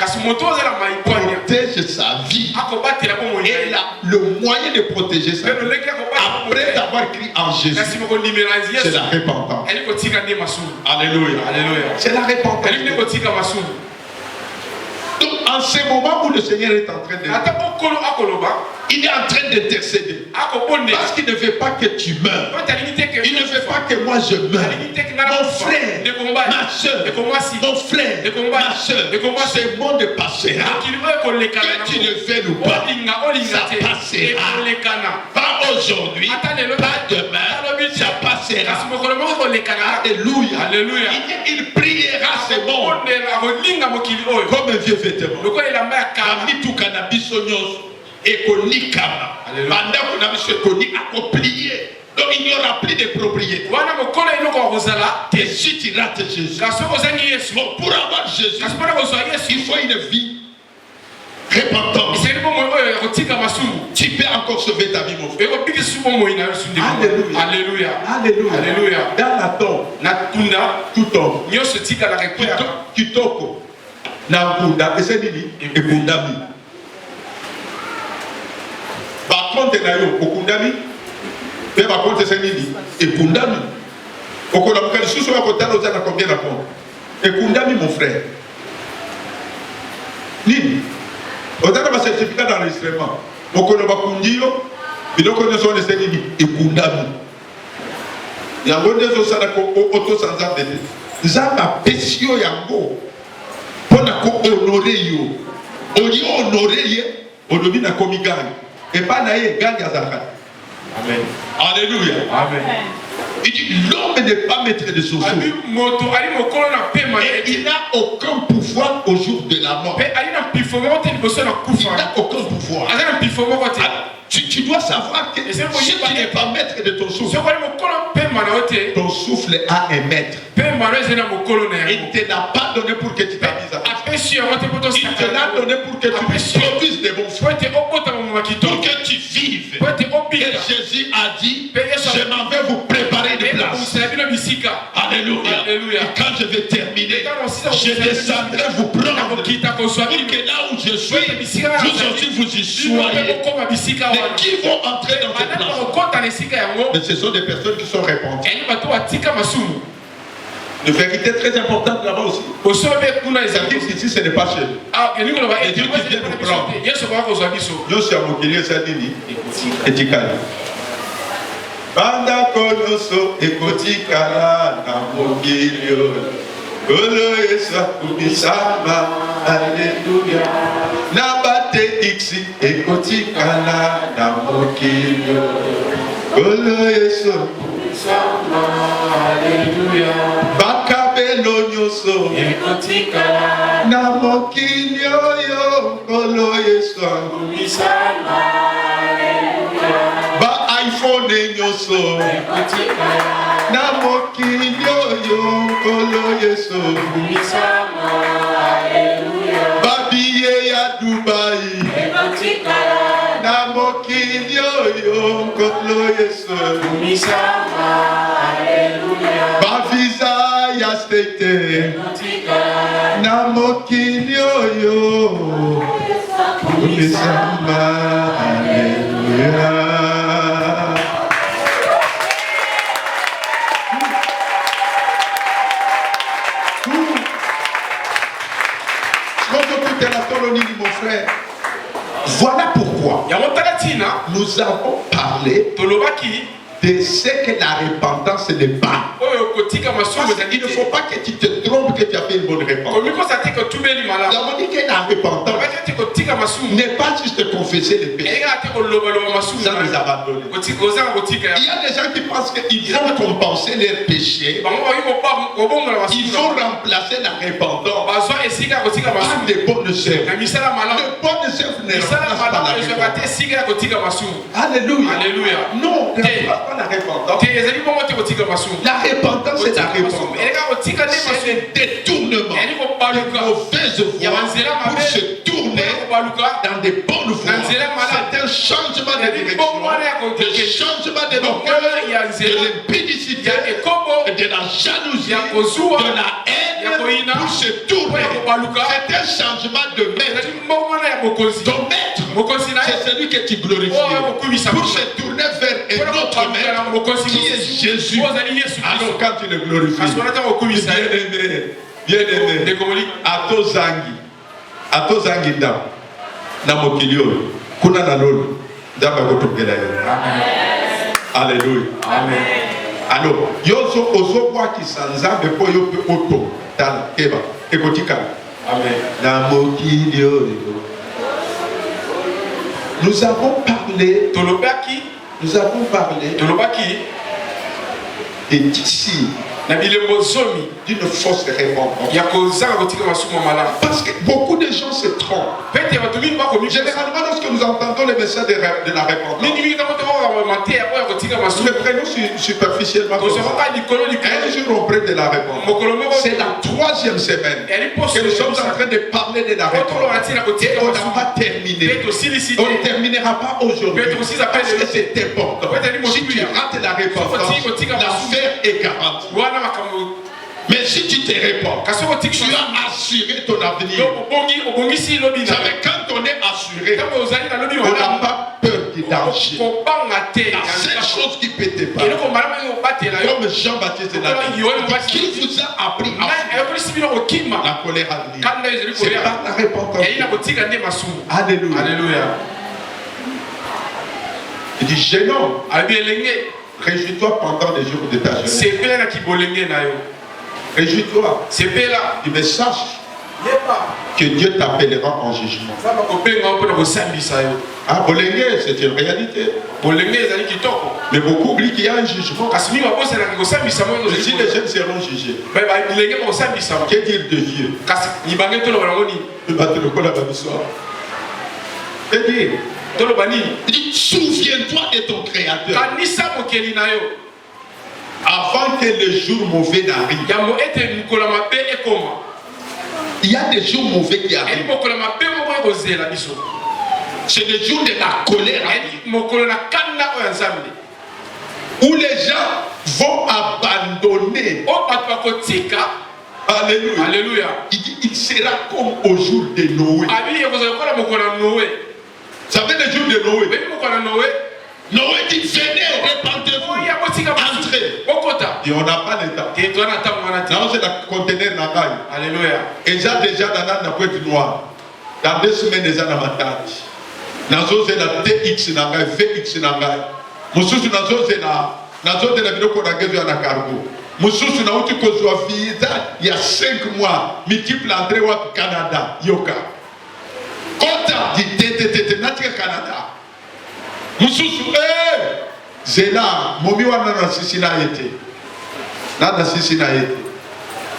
Speaker 1: protège sa vie et le moyen de protéger sa vie après avoir crié en Jésus, c'est la repentance. Alléluia. C'est la repentance. Donc en ce moment où le Seigneur est en train de il est en train d'intercéder parce qu'il ne veut pas que tu meurs. Il ne veut pas que moi je meure. Mon frère, ma soeur, mon frère, ma soeur, ce monde passera. Que tu ne veuilles ou pas, ça passera. Pas aujourd'hui, pas demain, ça passera. Alléluia. Il priera ce monde comme un vieux vêtement. Et donc il n'y aura plus de propriété. Et si tu rates Jésus, pour avoir Jésus, il faut une vie répentante. Tu peux encore sauver ta vie, mon frère. Alléluia. Alléluia. Dans la tombe, tout homme, kitoko, Nambunda, et c'est nini, et Bundami. Par contre, Okundami, et par contre, c'est nini, et Bundami. Okundami, si je suis à côté, nous avons combien de compte? Et Bundami, mon frère. Nini, on a un certificat d'enregistrement. Okundami, Kundio, et donc on a un nini, et Bundami. Il y a un bon déso, ça n'a pas auto sans âme. Zama, Pessio, Yango. Pour honorer yo, on honorer yo, on devient un commis gang. Et pas d'ailleurs gang à Zahra. Amen. Alléluia. Amen. Il dit l'homme n'est pas maître de son jour. Et il n'a aucun pouvoir au jour de la mort. Il n'a aucun pouvoir. Tu dois savoir que si tu n'es pas maître de ton souffle, ton souffle a un maître. Il ne te l'a pas donné pour que tu t'amuses à il te l'a donné pour que tu produises des bons fruits, pour que tu vives. Et Jésus a dit, je m'en vais vous préparer des places. Alléluia. Et quand je vais terminer, je descendrai vous prendre pour que là où je suis, vous aussi vous y soyez. Mais qui vont entrer dans cette place? Mais ce sont des personnes qui sont répandues. Une vérité très importante là-bas aussi. Ça dit qu'ici ce n'est pas chez nous. Et Dieu qui vient nous prendre. Yo suis à Mokili, ça dit Etikala. Banda konoso ekotikala na Mokili. Olo esa kubisama. Alléluia. Nabate ixi ekotikala na Mokili. Olo esa bakabelo nyonso na mokili oyo nkolo Yesu ba iPhone nyonso na mokili oyo nkolo Yesu ba billet ya Dubai na mokili oyo nkolo Yesu ba visa ya state na mokili oyo kumisama. Alléluia. Mon frère, voilà pourquoi nous avons parlé de ce que la repentance n'est pas. Il ne faut pas que tu te trompes que tu as fait une bonne repentance. Nous avons dit que la repentance n'est pas juste confesser les péchés sans les abandonner. Il y a des gens qui pensent qu'ils vont compenser leurs péchés. Ils vont remplacer la repentance par des bonnes œuvres. Les bonnes œuvres ne remplacent pas la repentance. Alléluia. Non, ne remplace pas la repentance. La repentance, c'est la repentance. C'est le détournement de mauvaises voies pour se tourner dans des bonnes voies. C'est un changement de direction, un changement de nos cœurs, de l'impudicité, de la jalousie, de la haine pour se tourner. C'est un changement de maître. Ton maître, c'est celui que tu glorifies. Pour se tourner vers un autre maître qui est Jésus. Alors quand tu le glorifies, bien aimé, atozangi ndam na mokili oyo kuna na lolo ndamba kotongela yo. Alléluia. Amen. Alors yozo ozobwakisa nzambe po yo pe oto tala keba ekotikala. Amen. Na mokili oyo nous avons parlé et d'ici d'une fausse repentance. Parce que beaucoup de gens se trompent. Généralement, lorsque nous entendons le message de la repentance, nous le prenons superficiellement. Un jour, on prend de la repentance. C'est la troisième semaine que nous sommes en train de parler de la repentance. Et on n'a pas terminé. On ne terminera pas aujourd'hui. Parce que c'est important. Si tu rates la repentance, l'affaire est garantie. Mais si tu te répands, tu as assuré ton avenir. Savez, quand on est assuré, on n'a pas peur du danger. La seule chose qui peut te battre, comme Jean-Baptiste l'a dit, qui vous a appris à fuir la colère à venir, c'est par la repentance. Alléluia. Il dit, jeune homme, réjouis-toi pendant les jours de ta jeunesse. Réjouis-toi. Mais sache que Dieu t'appellera en jugement. Ah, Bolenge, c'est une réalité. Mais beaucoup oublient qu'il y a un jugement. Si les jeunes seront jugés, que dire de Dieu? Que dire? Il dit, souviens-toi de ton Créateur. Avant que le jour mauvais n'arrive. Il y a des jours mauvais qui arrivent. C'est le jour de la colère. Où les gens vont abandonner. Alléluia. Alléluia. Il dit, il sera comme au jour de Noé. Vous savez le jour de Noé? Noé dit, venez, répandez-vous, entrez. Et on n'a pas le temps. Là, c'est le conteneur Nagaï. Alléluia. Et déjà dans la boîte noire. Dans 2 semaines, déjà dans ma tête. Nazo c'est la TX Nagaï, VX Nagaï. Moussous Nazo c'est la vidéo qu'on a gagné à la cargo. Moussous na uti kozwa visa il y a 5 mois. Multiple entrée au Canada. Yoka. Kota dit TTT Natika Canada. Moussous, Zela, momi wana na sisi na ete. Na sisi na ete.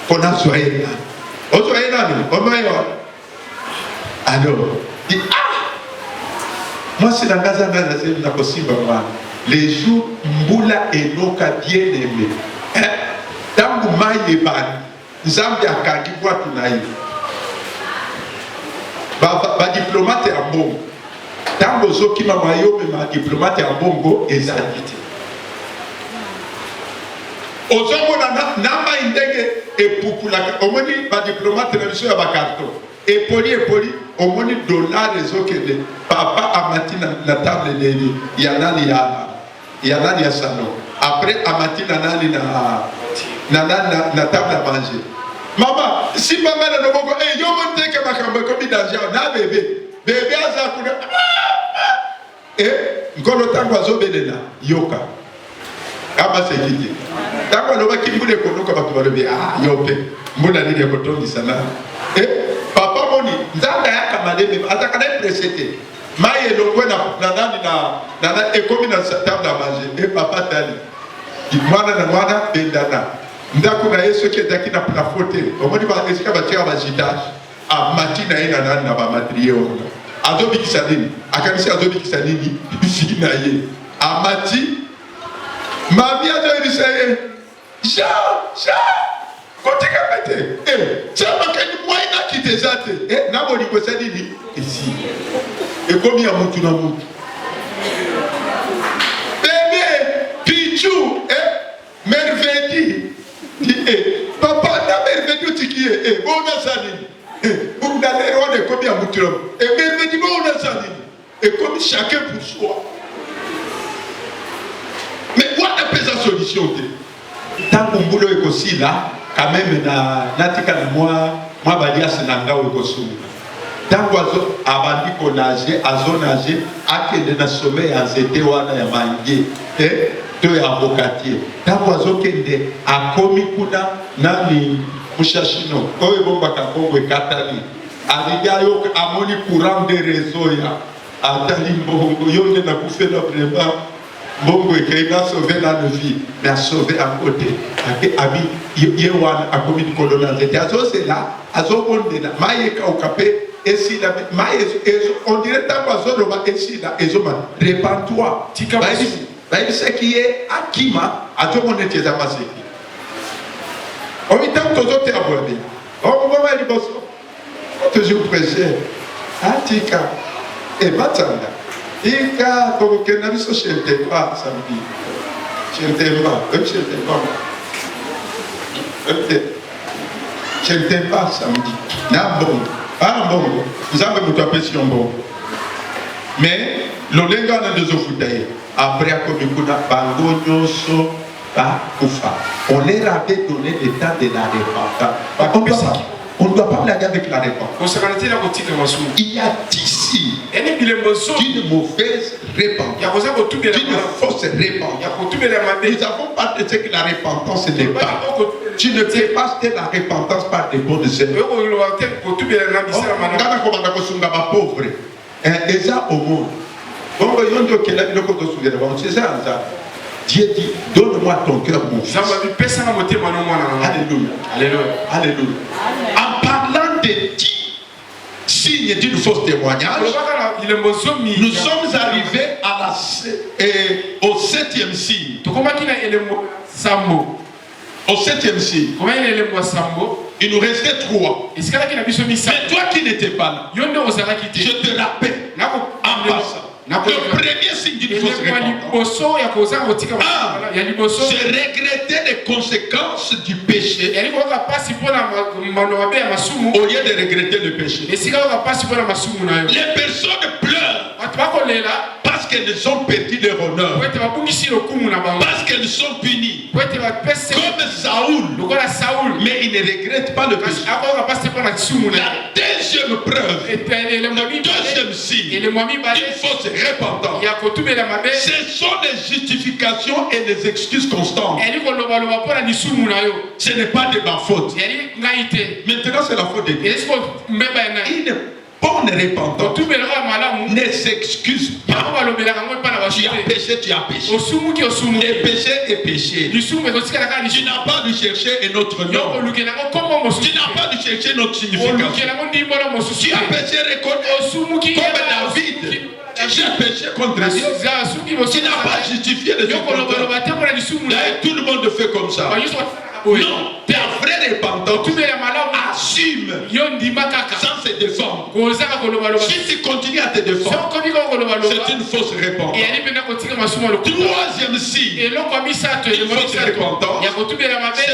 Speaker 1: Kona soye na. O soye na ni, o moyo. Alors, dit moi c'est la gaza na kosimba moi. Les jours mbula enoka bien aimé. Tangu mai ebani, Nzambe akangi kwa tunayi. Ba diplomate ya mbongo. Tango zoki mama yo ma diplomate ya mbongo ezalite. Ozongo na namba indenge epupulaka. Omoni ba diplomate na biso ya ba carton. Epoli omoni dollar ezokende. Papa amati na table neni ya nani ya salon. Après amati na nani na table à manger. Maman, si maman na noboko yo monteke makambo komi danger na bébé azakuna ngolo tango azobelela yoka kama sekiti tango loba kimbule konoka bato balobi yope mbona nini ekotondisa na papa moni nzanga yaka malebe azakana presete maye longwe na nani ekomi na table à manger papa tali mwana na mwana bendana ndako na yesu ki etaki na plafote omoni esika batiaka bagitage amati na ye na nani na bamatrie wana azobikisa nini akanisi azobikisa nini fi na ye amati mami azoyebisa ye ja kotikaka te tiamakani mwai nakita eza te na bolingo eza nini esi ekomi ya mutu na mutu bebe pichu mervedi papa na mervedi otiki ye bona eza nini Bundale on est comme à Moutron. Et même dit on a ça et comme chacun pour soi. Mais quoi appelle sa solution? Tant qu'on boulot est aussi là, quand même natika moi badias nanga ou kosu. Tant qu'oiseau abandi qu'on nager, azo nager, akende na sommeil en zete wana ya mangi. To ya avocatier. Tant qu'oiseau kende akomi kuna nani Mushashino, oye bomba kakongo ekatali. Aliga yo amoni courant de réseau ya. Atali mbongo yonde na kufela vraiment. Mbongo ekaina sauver la vie, mais a sauver à côté. Abi yewan akomi kolona zete. Azo c'est là, azo bonde là. Maye ka okape esi la maye on dirait tango azo loba esi la ezoma. Répands-toi. Baïdi ce qui est akima azo monete za maseki. On dit tant que autres à boire. On va aller bosso. Toujours prêcher. Atika. Et Matanda. Ika, comme que n'a visto chente pas samedi. Chente pas samedi. Na bon. Bon. Vous avez beaucoup apprécié bon. Mais l'olenga na deux ofutaye. Après à comme kuna bango nyoso. On leur avait donné le temps de la repentance. On ne doit pas blaguer avec la repentance. Il y a d'ici d'une mauvaise repentance, d'une fausse repentance. Nous avons pas de ce que la repentance n'est pas. Tu ne fais pas de la repentance par des bonnes œuvres. On a pauvre. Et ça au monde. Dieu dit, donne-moi ton cœur, mon fils. Alléluia. Alléluia. En parlant de 10 signes d'une fausse témoignage, nous sommes arrivés au 7e signe. Au 7e signe. Il nous restait 3. Mais toi qui n'étais pas là, je te rappelle, en passant. Le premier signe d'une fausse repentance, c'est regretter les conséquences du péché au lieu de regretter le péché. Les personnes pleurent parce qu'elles ont perdu leur honneur, parce qu'elles sont punies comme Saoul, mais ils ne regrettent pas le péché. La deuxième preuve, le deuxième signe d'une fausse repentance, ce sont les justifications et les excuses constantes. Ce n'est pas de ma faute. Maintenant c'est la faute de Dieu. bonne repentance ne s'excuse pas. Tu as péché, tu as péché. Et péché est péché. Tu n'as pas dû chercher un autre nom. Tu n'as pas dû chercher notre signification. Tu as péché, reconnais. Comme David. J'ai péché contre Dieu. Tu n'as pas justifié le Dieu. Tout le monde fait comme ça. Non, ta vraie repentance assume sans se défendre. Si tu continues à te défendre, c'est une fausse repentance. Troisième signe, une fausse repentance, c'est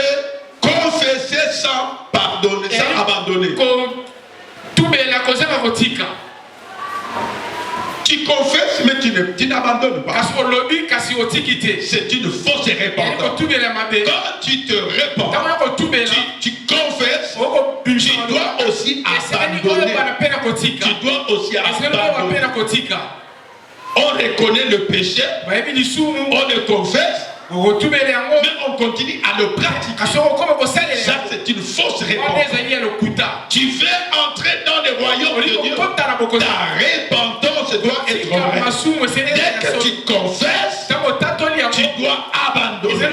Speaker 1: confesser sans pardonner, sans abandonner. Tu confesses, mais tu n'abandonnes pas. C'est une fausse repentance. Quand tu te repens, tu confesses, tu dois aussi abandonner. Tu dois aussi abandonner. On reconnaît le péché, on le confesse, mais on continue à le pratiquer. Ça, c'est une fausse repentance. Tu veux entrer dans le royaume de Dieu. Ta repentance doit être vraie. Dès que tu confesses, tu dois abandonner.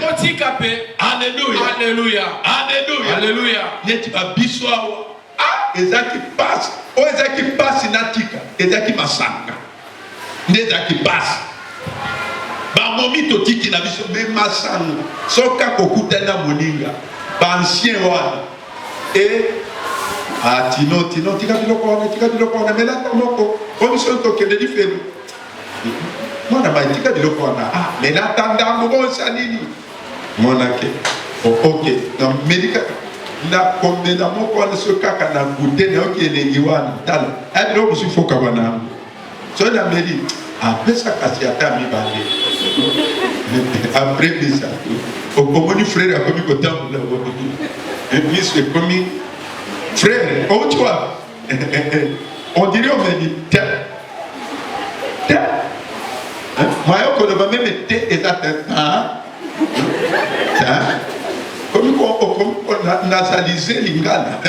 Speaker 1: Alléluia.
Speaker 2: Alléluia.
Speaker 1: Alléluia.
Speaker 2: Alléluia.
Speaker 1: Netima biswa ezaki passe. O ezaki passe natika. Ezaki masanga. Nezaki passe. Ba momi totiki na biso be masanga. Soka kokutana moninga. Ba ancien wana. Tino tika biloko wana melata moko. Omiso tokende difelu. Mwana ba tika biloko wana. Melata ndango bosa nini? Monake. Ok. Donc médica la combena moko wana so kaka na goûter na okelengi wana. Tala. Abilo musu foka wana. So na meli. Pesa kasi ata mi bande. Après ça. Okomoni frère a commis kotambola. Et puis c'est commis frère, oh tu vois, on dirait on me dit moi on va même être exactement comme on a nasalisé l'ingala,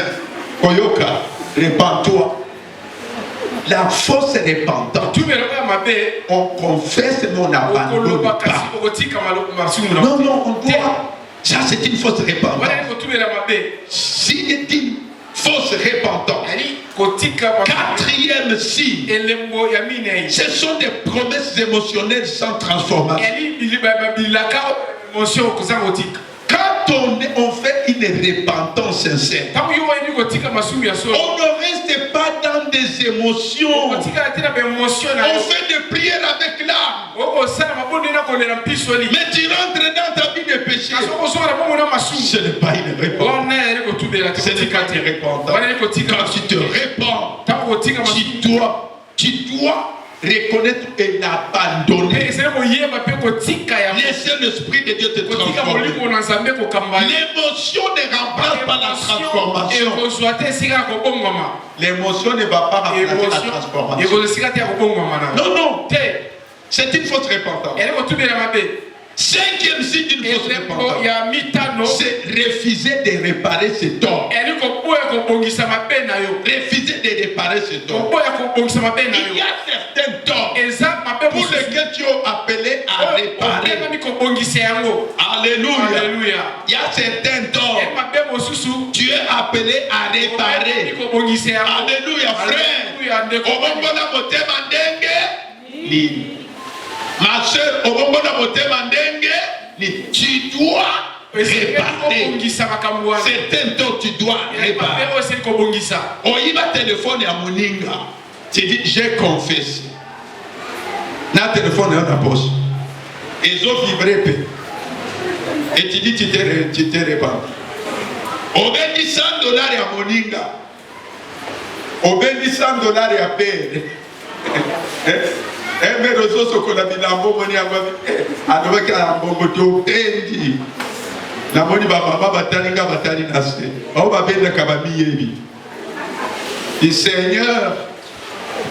Speaker 1: koyoka, repens-toi. La fausse repentance, on confesse mais on n'abandonne pas. Non, on doit. Ça c'est une fausse repentance. Si c'est une fausse repentance. Quatrième signe, ce sont des promesses émotionnelles sans transformation. Quand on fait une repentance sincère, on ne reste pas dans des émotions. On fait des prières avec l'âme. Mais tu rentres dans ta vie de péché. Ce n'est pas une repentance. Ce n'est pas une repentance. Quand tu te répands, tu dois reconnaître et l'abandonner. Laissez l'esprit de Dieu te transformer. L'émotion ne remplace pas la transformation. L'émotion ne va pas remplacer la transformation. Non. C'est une fausse repentance. Cinquième signe d'une fausse repentance, c'est refuser de réparer ses torts. Refuser de réparer ses torts. Il y a certains torts pour lesquels tu es appelé à réparer. Alléluia. Il y a certains torts. Tu es appelé à réparer. Alléluia, frère. Ma soeur, tu dois réparer. Certains temps tu dois réparer. On va téléphoner à Moninga. Tu dis, j'ai confessé. Na téléphone est en poche. Ils ont vibré. Et tu dis, tu t'es répandu. On va dire $100 à Moninga. On va dire $100 à Père. Mais rezo sokola bilambo moni agwa alobeka mbongo to endi na moni baba batalinga batali nase au babenda kabami yebi le Seigneur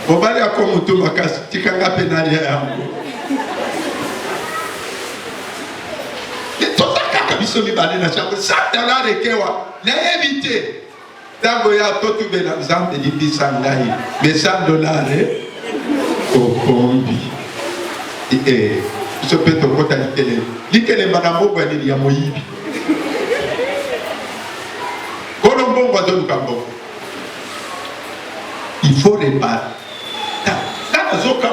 Speaker 1: obali akomuto makasi tikanga penali yango et tout ça kaka biso mi bale na chambre $100 rekewa na éviter Tango ya totu bena nzambe libisa ngai. Mais $100 au kombi. Ce peut te kota likele. Likele manambo bani ya moyibi. Kono mbongo azonu kambo. Il faut réparer. Quand azoka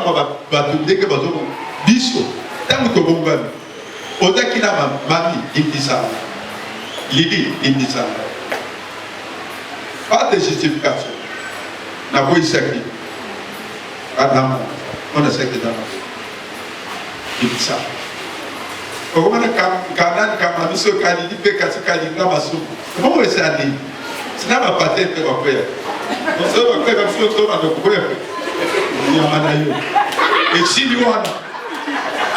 Speaker 1: va te dire que bazo biso. Tango to bongami. Ozaki na mami ibisa. Lili ibisa. Pas de justification. Na boy saki. Adam. On a saki dans ibisa. Okomana kanani kama miso kali lipe katika linga masuku. Comment est-ce à dire? C'est là ma patente va faire. On se va faire comme si on tombe dans le coin. Et si lui on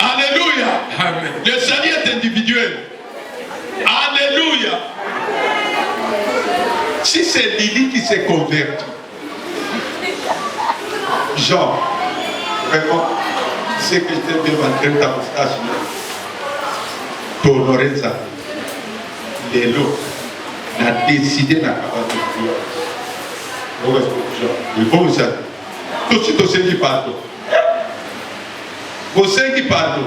Speaker 1: Alléluia.
Speaker 2: Amen.
Speaker 1: Le salut est individuel. Alléluia. Si c'est Lily qui s'est convertie, Jean, vraiment, tu sais que j'étais bien malgré ta moustache, pour honorer ça, les lots, on a décidé d'en avoir de Jean. Il faut vous savoir. Tout de suite, on s'est dit pardon. On s'est dit pardon.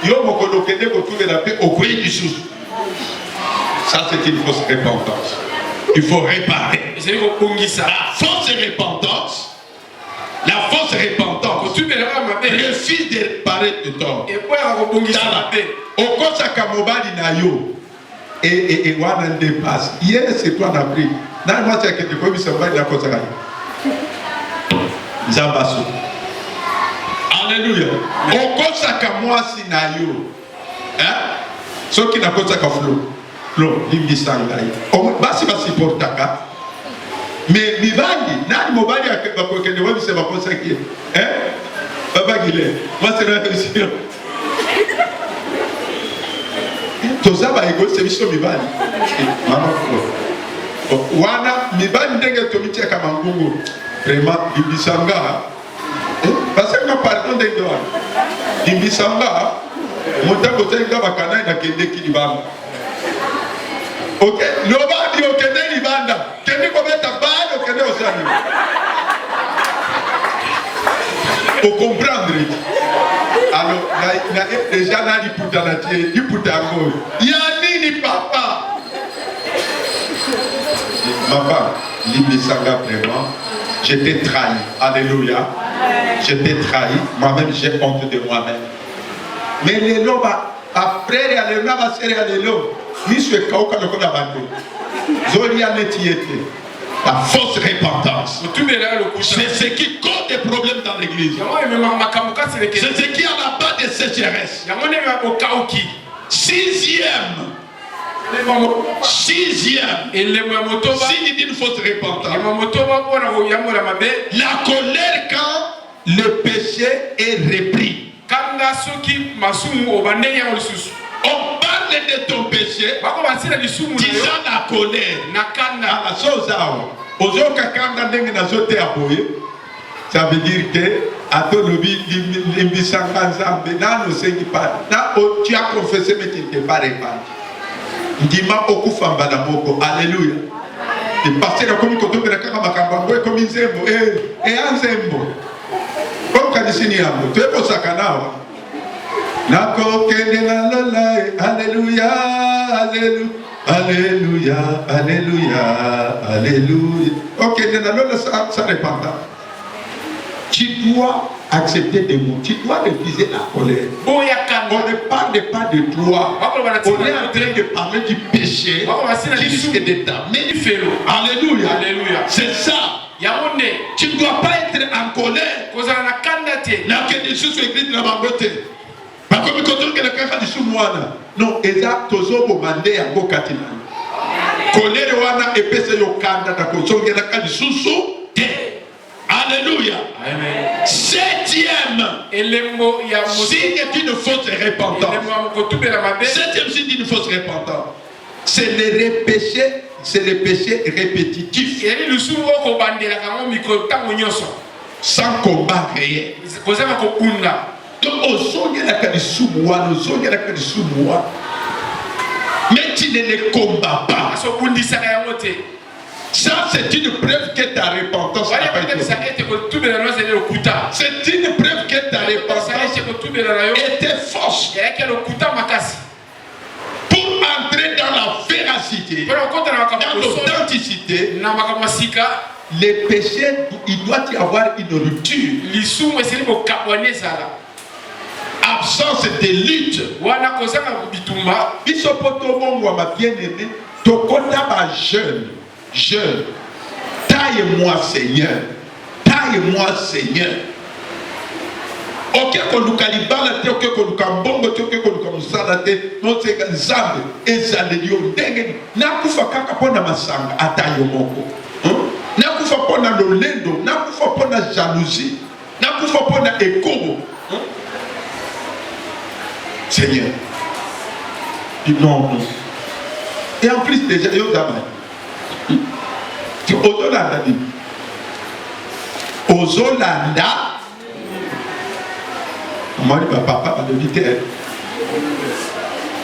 Speaker 1: Yo mokolo kende ko trouver la paix au coin du sous. Ça c'est une fausse repentance. Il faut réparer.
Speaker 2: C'est une repentance.
Speaker 1: La fausse repentance. La fausse repentance. Refuse de réparer de tort.
Speaker 2: Et quoi la repentance?
Speaker 1: Okosaka mobali na yo. Et wana dépasse. Hier c'est toi n'a pris. Dans moi c'est que tu peux me savoir la kosaka. Nzambaso. Alléluia. Okosaka mwasi na yo. Hein? Ce qui n'a pas de flow. Flow, l'imbisangai. Basi basi portaka. Mais mibandi, nani mobali akakende wapi sema kwa saki. Hein? Baba Gile. Moi c'est la réussite. Tozaba ego c'est biso mibali. Mama ko. Wana mibali ndenge tomitia kama ngungu. Vraiment imbisanga. Parce que pardon de toi. Imbisanga. Motango tenga bakana na kende kilibamba. OK, loba di okende libanda. Kende ko beta bado kende osani. Pour comprendre. Alors, déjà là liputa na tie, liputa ngo. Ya nini papa? Papa, l'imbisanga vraiment. J'étais trahi. Alléluia. J'étais trahi. Moi-même, j'ai honte de moi-même. Mais les lots, après, les lots, les lots, la fausse repentance. C'est ce qui cause des problèmes dans l'église. C'est ce qui est à la base de sécheresse. Sixième, signe d'une fausse repentance. La colère quand le péché est repris. On parle de ton péché, disant la colère. Ça veut dire que tu as confessé mais tu ne t'es pas répandu. Ndima okufamba na moko. Alléluia. Et passer la commune koto na kaka makambo comme nzembo et anzembo. Comme kadisini yambo. Tu es pour sakana. Nako kende na lola. Alléluia. Alléluia. Alléluia. Alléluia. Alléluia. OK, na lola ça répandant. Tu dois accepter des mots. Tu dois refuser la colère. On ne parle pas de toi. On est en train de parler du péché qui risque de t'amener. Alléluia. Alléluia. C'est ça. Tu ne dois pas être en colère. Non, exact. Colère wana epese yokanda ta kozongela ka lisusu. Alléluia. Amen. Septième signe d'une fausse repentance. Septième signe d'une fausse repentance. C'est le péché répétitif. Sans combat réel. Donc, mais tu ne les combats pas. Ça, c'est une preuve que ta repentance n'a pas été. C'est une preuve que ta repentance était fausse. Pour entrer dans la véracité, dans l'authenticité, les péchés, il doit y avoir une rupture. Absence de lutte. Bien-aimé, Tokota va jeune. Taille-moi, Seigneur. Taille-moi, Seigneur. Ok, qu'on nous calibale, ok, qu'on nous cambongo, ok, qu'on nous camusala, non, c'est que Zambe, et Zalelio, Dengue, Nakufa Kakapona Masanga, Atayo Moko. Nakufa Pona Lolendo, Nakufa Pona jalousie, Nakufa Pona Ekobo. Seigneur. Dis non. Et en plus, déjà, il y a tu Ozolanda dit. Ozolanda. Moi, je dis papa, je dis terre.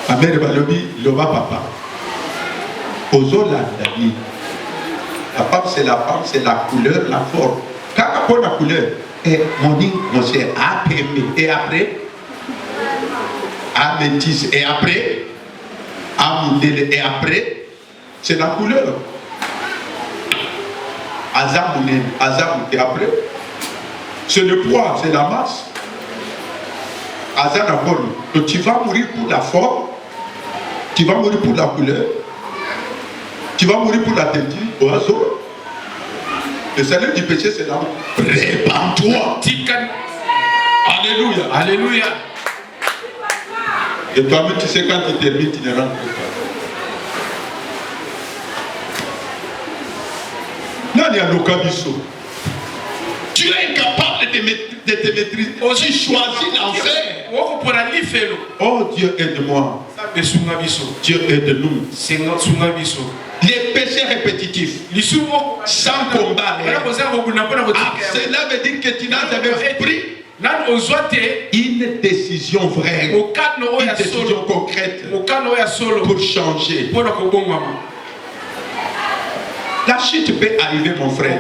Speaker 1: Ma mère, je dis le papa. Ozolanda dit. La femme, c'est la couleur, la forme. Quand on a la couleur, et mon dit, mon cher, et après, à métis, et après, à moudele, et après, c'est la couleur. Azamounen, et après, c'est le poids, c'est la masse. Azanabon, donc tu vas mourir pour la forme, tu vas mourir pour la couleur, tu vas mourir pour la tête, oiseau. Le salaire du péché, c'est là. Répands-toi. Alléluia.
Speaker 2: Alléluia.
Speaker 1: Et toi-même, tu sais, quand tu termines, tu ne rentres pas. Non, il y a l'okabiso. Tu es incapable de te maîtriser. Tu choisis l'enfer. Oh Dieu, aide-moi. Dieu, aide-nous. Les péchés répétitifs, sans combat, cela veut dire que tu n'as jamais pris une décision vraie, une décision concrète pour changer. La chute peut arriver, mon frère,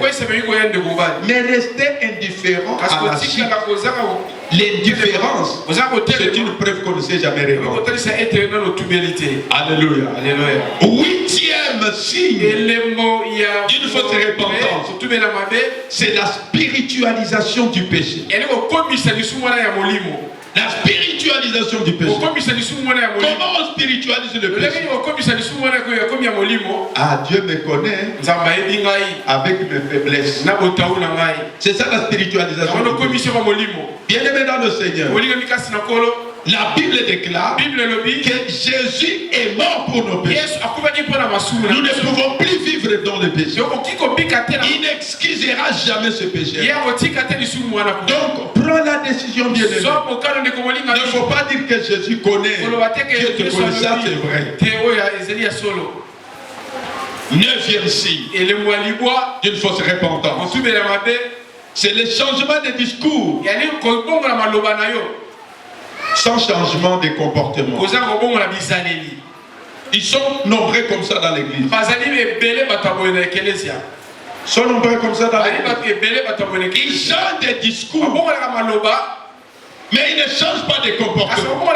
Speaker 1: mais rester indifférent à la chute. L'indifférence, c'est une preuve qu'on ne sait jamais répondre. Alléluia. Huitième signe d'une fausse repentance, c'est la spiritualisation du péché. La spiritualisation du péché. Comment on spiritualise le péché? Ah, Dieu me connaît avec mes faiblesses. C'est ça la spiritualisation du péché. Bien-aimé dans le Seigneur, la Bible déclare que Jésus est mort pour nos péchés. Nous ne pouvons plus vivre dans le péché. Il n'excusera jamais ce péché. Donc, prends la décision, bien-aimé. Il ne faut pas dire que Jésus connaît. Dieu te connaît, ça c'est vrai. Neuvième signe d'une fausse repentance, c'est le changement de discours sans changement de comportement. Ils sont nombreux comme ça dans l'église. Ils sont nombreux comme ça dans l'église. Ils changent des discours, mais ils ne changent pas de comportement.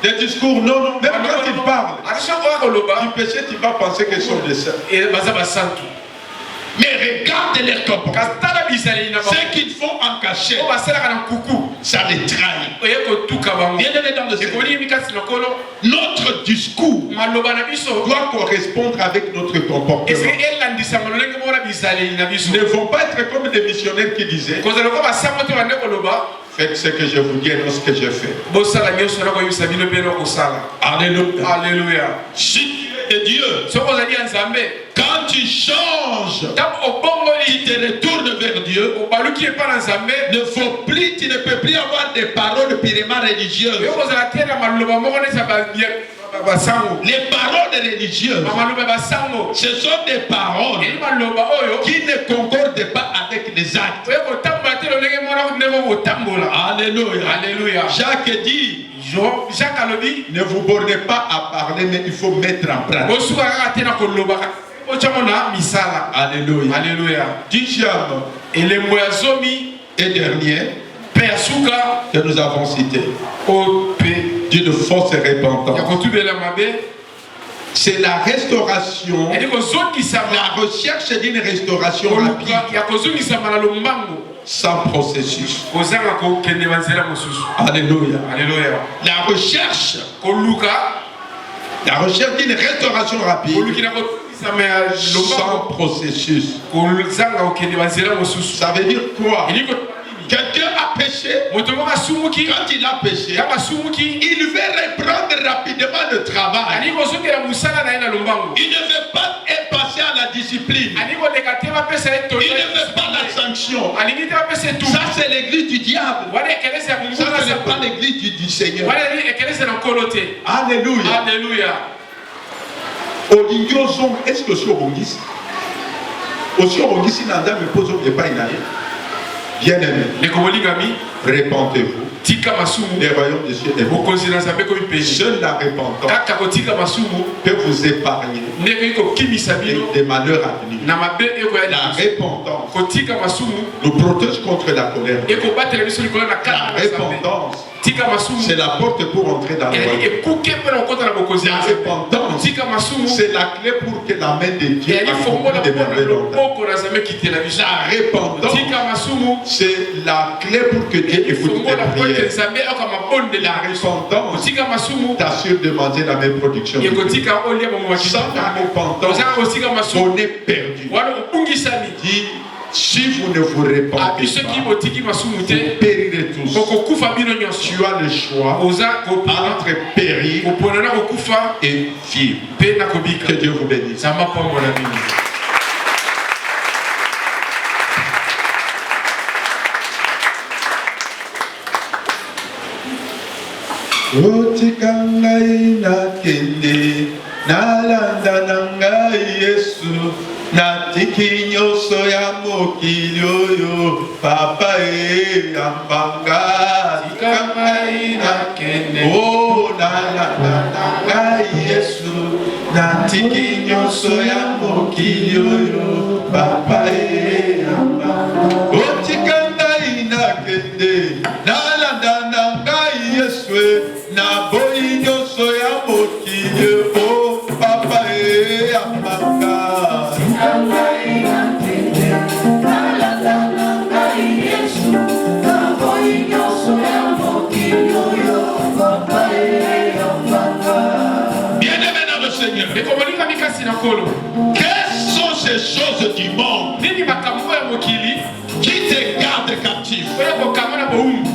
Speaker 1: Des discours, non, même quand ils parlent du péché, tu vas penser qu'ils sont des saints. Mais regarde leur comportement. Ce qu'ils font en cachette, ça les trahit. Bien-aimé dans le Seigneur, notre discours doit correspondre avec notre comportement. Ils ne vont pas être comme des missionnaires qui disaient: faites ce que je vous dis et non ce que je fais. Alléluia.
Speaker 2: Alléluia.
Speaker 1: Si tu es Dieu, quand tu changes, tu te retournes vers Dieu. Ne faut plus, tu ne peux plus avoir des paroles purement religieuses. Les paroles religieuses, ce sont des paroles qui ne concordent pas avec les actes. Alléluia. Alléluia. Jacques dit: ne vous bornez pas à parler, mais il faut mettre en pratique.
Speaker 2: ochamona misala.
Speaker 1: Alléluia.
Speaker 2: Alléluia.
Speaker 1: 10e
Speaker 2: Et les moyazomi
Speaker 1: et dernier
Speaker 2: persuka
Speaker 1: que nous avons cité,
Speaker 2: ope
Speaker 1: d'une fausse repentance.
Speaker 2: yakotubela mabe.
Speaker 1: C'est la restauration,
Speaker 2: Et ko zongi sama
Speaker 1: la recherche d'une restauration rapide,
Speaker 2: yakozongi sama na lombango.
Speaker 1: sans processus.
Speaker 2: Kozanga ko kende banzela mosusu.
Speaker 1: Alléluia.
Speaker 2: Alléluia.
Speaker 1: La recherche
Speaker 2: Koluka
Speaker 1: d'une restauration rapide,
Speaker 2: koluki na ko sama
Speaker 1: sans
Speaker 2: lombango.
Speaker 1: processus.
Speaker 2: Kozanga ko kende banzela mosusu.
Speaker 1: Ça veut dire quoi?
Speaker 2: Iliko
Speaker 1: Quelqu'un a péché.
Speaker 2: motomoka sumuki
Speaker 1: Quand il a péché,
Speaker 2: kama sumuki
Speaker 1: il veut reprendre rapidement le travail.
Speaker 2: ani kozongela musala na ye na lombango.
Speaker 1: Il ne veut pas passer à la discipline.
Speaker 2: ani koleka te bapesa ye
Speaker 1: Il
Speaker 2: toyo.
Speaker 1: ne veut pas la sanction.
Speaker 2: alingi te bapesa ye tu.
Speaker 1: Ça, c'est l'église du diable.
Speaker 2: wana ekeleza ya
Speaker 1: Ça,
Speaker 2: munguna
Speaker 1: ce n'est
Speaker 2: sapo.
Speaker 1: pas l'église du Seigneur.
Speaker 2: wana ni ekeleza na nkolo te.
Speaker 1: Alléluia.
Speaker 2: Alléluia.
Speaker 1: Olingi ozonga, est-ce que osi obongisi? Osi obongisi na ndambe mpo ozonga epai na ye. Bien-aimé,
Speaker 2: ndeko molingami
Speaker 1: repentez-vous.
Speaker 2: tika masumu.
Speaker 1: Le royaume de Dieu est bon.
Speaker 2: bokonzi na nzambe komi pene.
Speaker 1: Seule la repentance
Speaker 2: kaka kotika masumu
Speaker 1: peut vous épargner
Speaker 2: ndenge eki kokimisa bino
Speaker 1: des malheurs à venir.
Speaker 2: na mabe ekoya
Speaker 1: La
Speaker 2: liboso.
Speaker 1: repentance
Speaker 2: kotika masumu
Speaker 1: nous protège contre la colère.
Speaker 2: ekobatela biso likolo na
Speaker 1: La
Speaker 2: kata na nzambe.
Speaker 1: repentance,
Speaker 2: tika masumu
Speaker 1: c'est la porte pour entrer dans le
Speaker 2: ezali
Speaker 1: royaume.
Speaker 2: ekuke mpe na kokota na bokonzi
Speaker 1: La
Speaker 2: ya nzambe.
Speaker 1: repentance,
Speaker 2: tika masumu
Speaker 1: c'est la clé pour que la main de Dieu
Speaker 2: ezali fongola
Speaker 1: accomplisse des
Speaker 2: mpona
Speaker 1: merveilles dans ta vie.
Speaker 2: loboko na nzambe ekitela biso.
Speaker 1: La repentance,
Speaker 2: tika masumu
Speaker 1: c'est la clé pour que Dieu
Speaker 2: ezali
Speaker 1: écoute tes
Speaker 2: fongola mpo ete
Speaker 1: prières.
Speaker 2: nzambe akama bondela
Speaker 1: La
Speaker 2: biso.
Speaker 1: repentance
Speaker 2: tika masumu
Speaker 1: t'assure de manger la même production.
Speaker 2: ekotika olia bomo
Speaker 1: Sans la repentance,
Speaker 2: ozanga kotika masumu
Speaker 1: on est perdu.
Speaker 2: wana obungisami.
Speaker 1: Dit, si vous ne vous répandez
Speaker 2: abi soki
Speaker 1: pas,
Speaker 2: botiki masumu te
Speaker 1: vous périrez tous.
Speaker 2: bokokufa bino nyonso.
Speaker 1: Tu as le choix
Speaker 2: oza kopona
Speaker 1: entre périr
Speaker 2: kopona na kokufa
Speaker 1: et vivre.
Speaker 2: mpe na kobika.
Speaker 1: Que Dieu vous bénisse.
Speaker 2: nzambe apambola bino.
Speaker 1: Otika ngai nakende nalanda na ngai Yesu natiki nyonso ya mokili oyo papa yambanga tika ngai nakende o nalanda na ngai Yesu natiki nyonso ya mokili oyo papa yambanga otika ngai nakende nalanda na ngai Yesu na boyi nyonso ya mokili o papa yambanga bien-aimé dans le Seigneur.
Speaker 2: ndeko molingami kasi na nkolo
Speaker 1: Quelles sont ces choses du monde
Speaker 2: nini makambo ya mokili
Speaker 1: qui te gardent captif?
Speaker 2: oyo kokanga na bowumbu.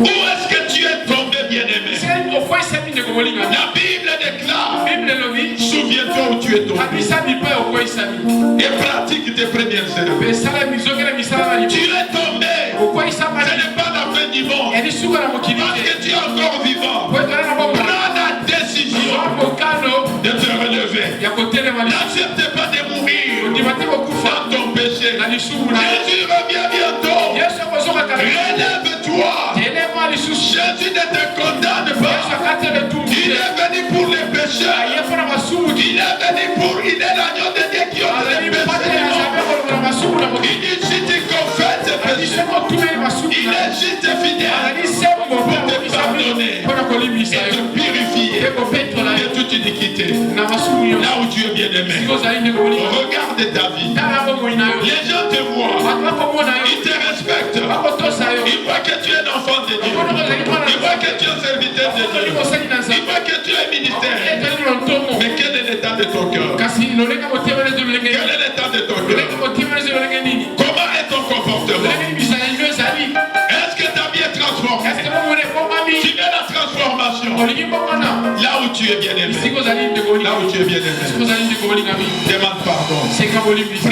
Speaker 1: Où est-ce que tu es tombé, bien-aimé?
Speaker 2: se okweyisami ndeko molingami.
Speaker 1: La Bible déclare,
Speaker 2: bible elobi
Speaker 1: souviens-toi où tu es tombé
Speaker 2: abisami mpe okweyisami
Speaker 1: et pratique tes premières œuvres.
Speaker 2: mpe sala mizongela misala na
Speaker 1: Tu
Speaker 2: libo
Speaker 1: es tombé.
Speaker 2: okweyisama
Speaker 1: Ce n'est pas la fin du monde.
Speaker 2: edi suka na mokili
Speaker 1: Parce
Speaker 2: te
Speaker 1: que tu es encore vivant.
Speaker 2: po ezala na bomoi
Speaker 1: Prends la décision
Speaker 2: mokano
Speaker 1: de te relever.
Speaker 2: ya kotelema
Speaker 1: N'accepte pas de mourir
Speaker 2: ondima te kokufa
Speaker 1: dans ton péché.
Speaker 2: na lisumu na
Speaker 1: Jésus revient bientôt.
Speaker 2: yesu akozongaka
Speaker 1: Relève-toi.
Speaker 2: telema lisusu
Speaker 1: Jésus ne te condamne
Speaker 2: yesu
Speaker 1: pas.
Speaker 2: akatele tumbu
Speaker 1: Il
Speaker 2: te
Speaker 1: est venu pour les pécheurs.
Speaker 2: aye mpo na masumu
Speaker 1: Il est venu pour. Il est l'agneau de Dieu qui ôte
Speaker 2: azali
Speaker 1: les péchés
Speaker 2: mpate ya
Speaker 1: du
Speaker 2: nzambe
Speaker 1: monde.
Speaker 2: kolongola masumu na mokili
Speaker 1: Il dit si tu confesses tes
Speaker 2: adi
Speaker 1: péchés,
Speaker 2: soki otumeli masumu
Speaker 1: il est juste et fidèle
Speaker 2: azali sembo
Speaker 1: pour
Speaker 2: mpo
Speaker 1: te pardonner
Speaker 2: mpo na kolimisa
Speaker 1: et te
Speaker 2: yo
Speaker 1: purifier
Speaker 2: mpe kopetola
Speaker 1: de
Speaker 2: yo
Speaker 1: toute iniquité.
Speaker 2: na masumu yo
Speaker 1: Là où tu es bien-aimé,
Speaker 2: siki ozali ndeko molinga
Speaker 1: regarde ta vie.
Speaker 2: tala bomoi na yo
Speaker 1: Les gens te voient,
Speaker 2: bato bakomona yo
Speaker 1: ils te respectent.
Speaker 2: bakotosa yo
Speaker 1: Ils voient que tu es un enfant de Dieu. Ils voient que tu es un serviteur de
Speaker 2: okoli
Speaker 1: Dieu.
Speaker 2: mosali na
Speaker 1: Ils
Speaker 2: nzambe
Speaker 1: voient que tu es ministère.
Speaker 2: ezali na ntongo
Speaker 1: Mais quel est l'état de ton cœur?
Speaker 2: kasi lolenge motema nezo lolenge
Speaker 1: Quel
Speaker 2: nini
Speaker 1: est l'état de ton
Speaker 2: lolenge
Speaker 1: cœur?
Speaker 2: motema nezo lolenge nini
Speaker 1: Comment est ton comportement?
Speaker 2: lolenge libisana lino ezali
Speaker 1: Est-ce que ta vie est transformée?
Speaker 2: eske bomona ebongami
Speaker 1: Tu veux la transformation?
Speaker 2: olingi mbongwana
Speaker 1: Là où tu es bien-aimé.
Speaker 2: bisika ozali ndeko
Speaker 1: Là où
Speaker 2: molingami
Speaker 1: tu es bien-aimé.
Speaker 2: bisika ozali ndeko molingami
Speaker 1: Demande pardon.
Speaker 2: seka bolimbisa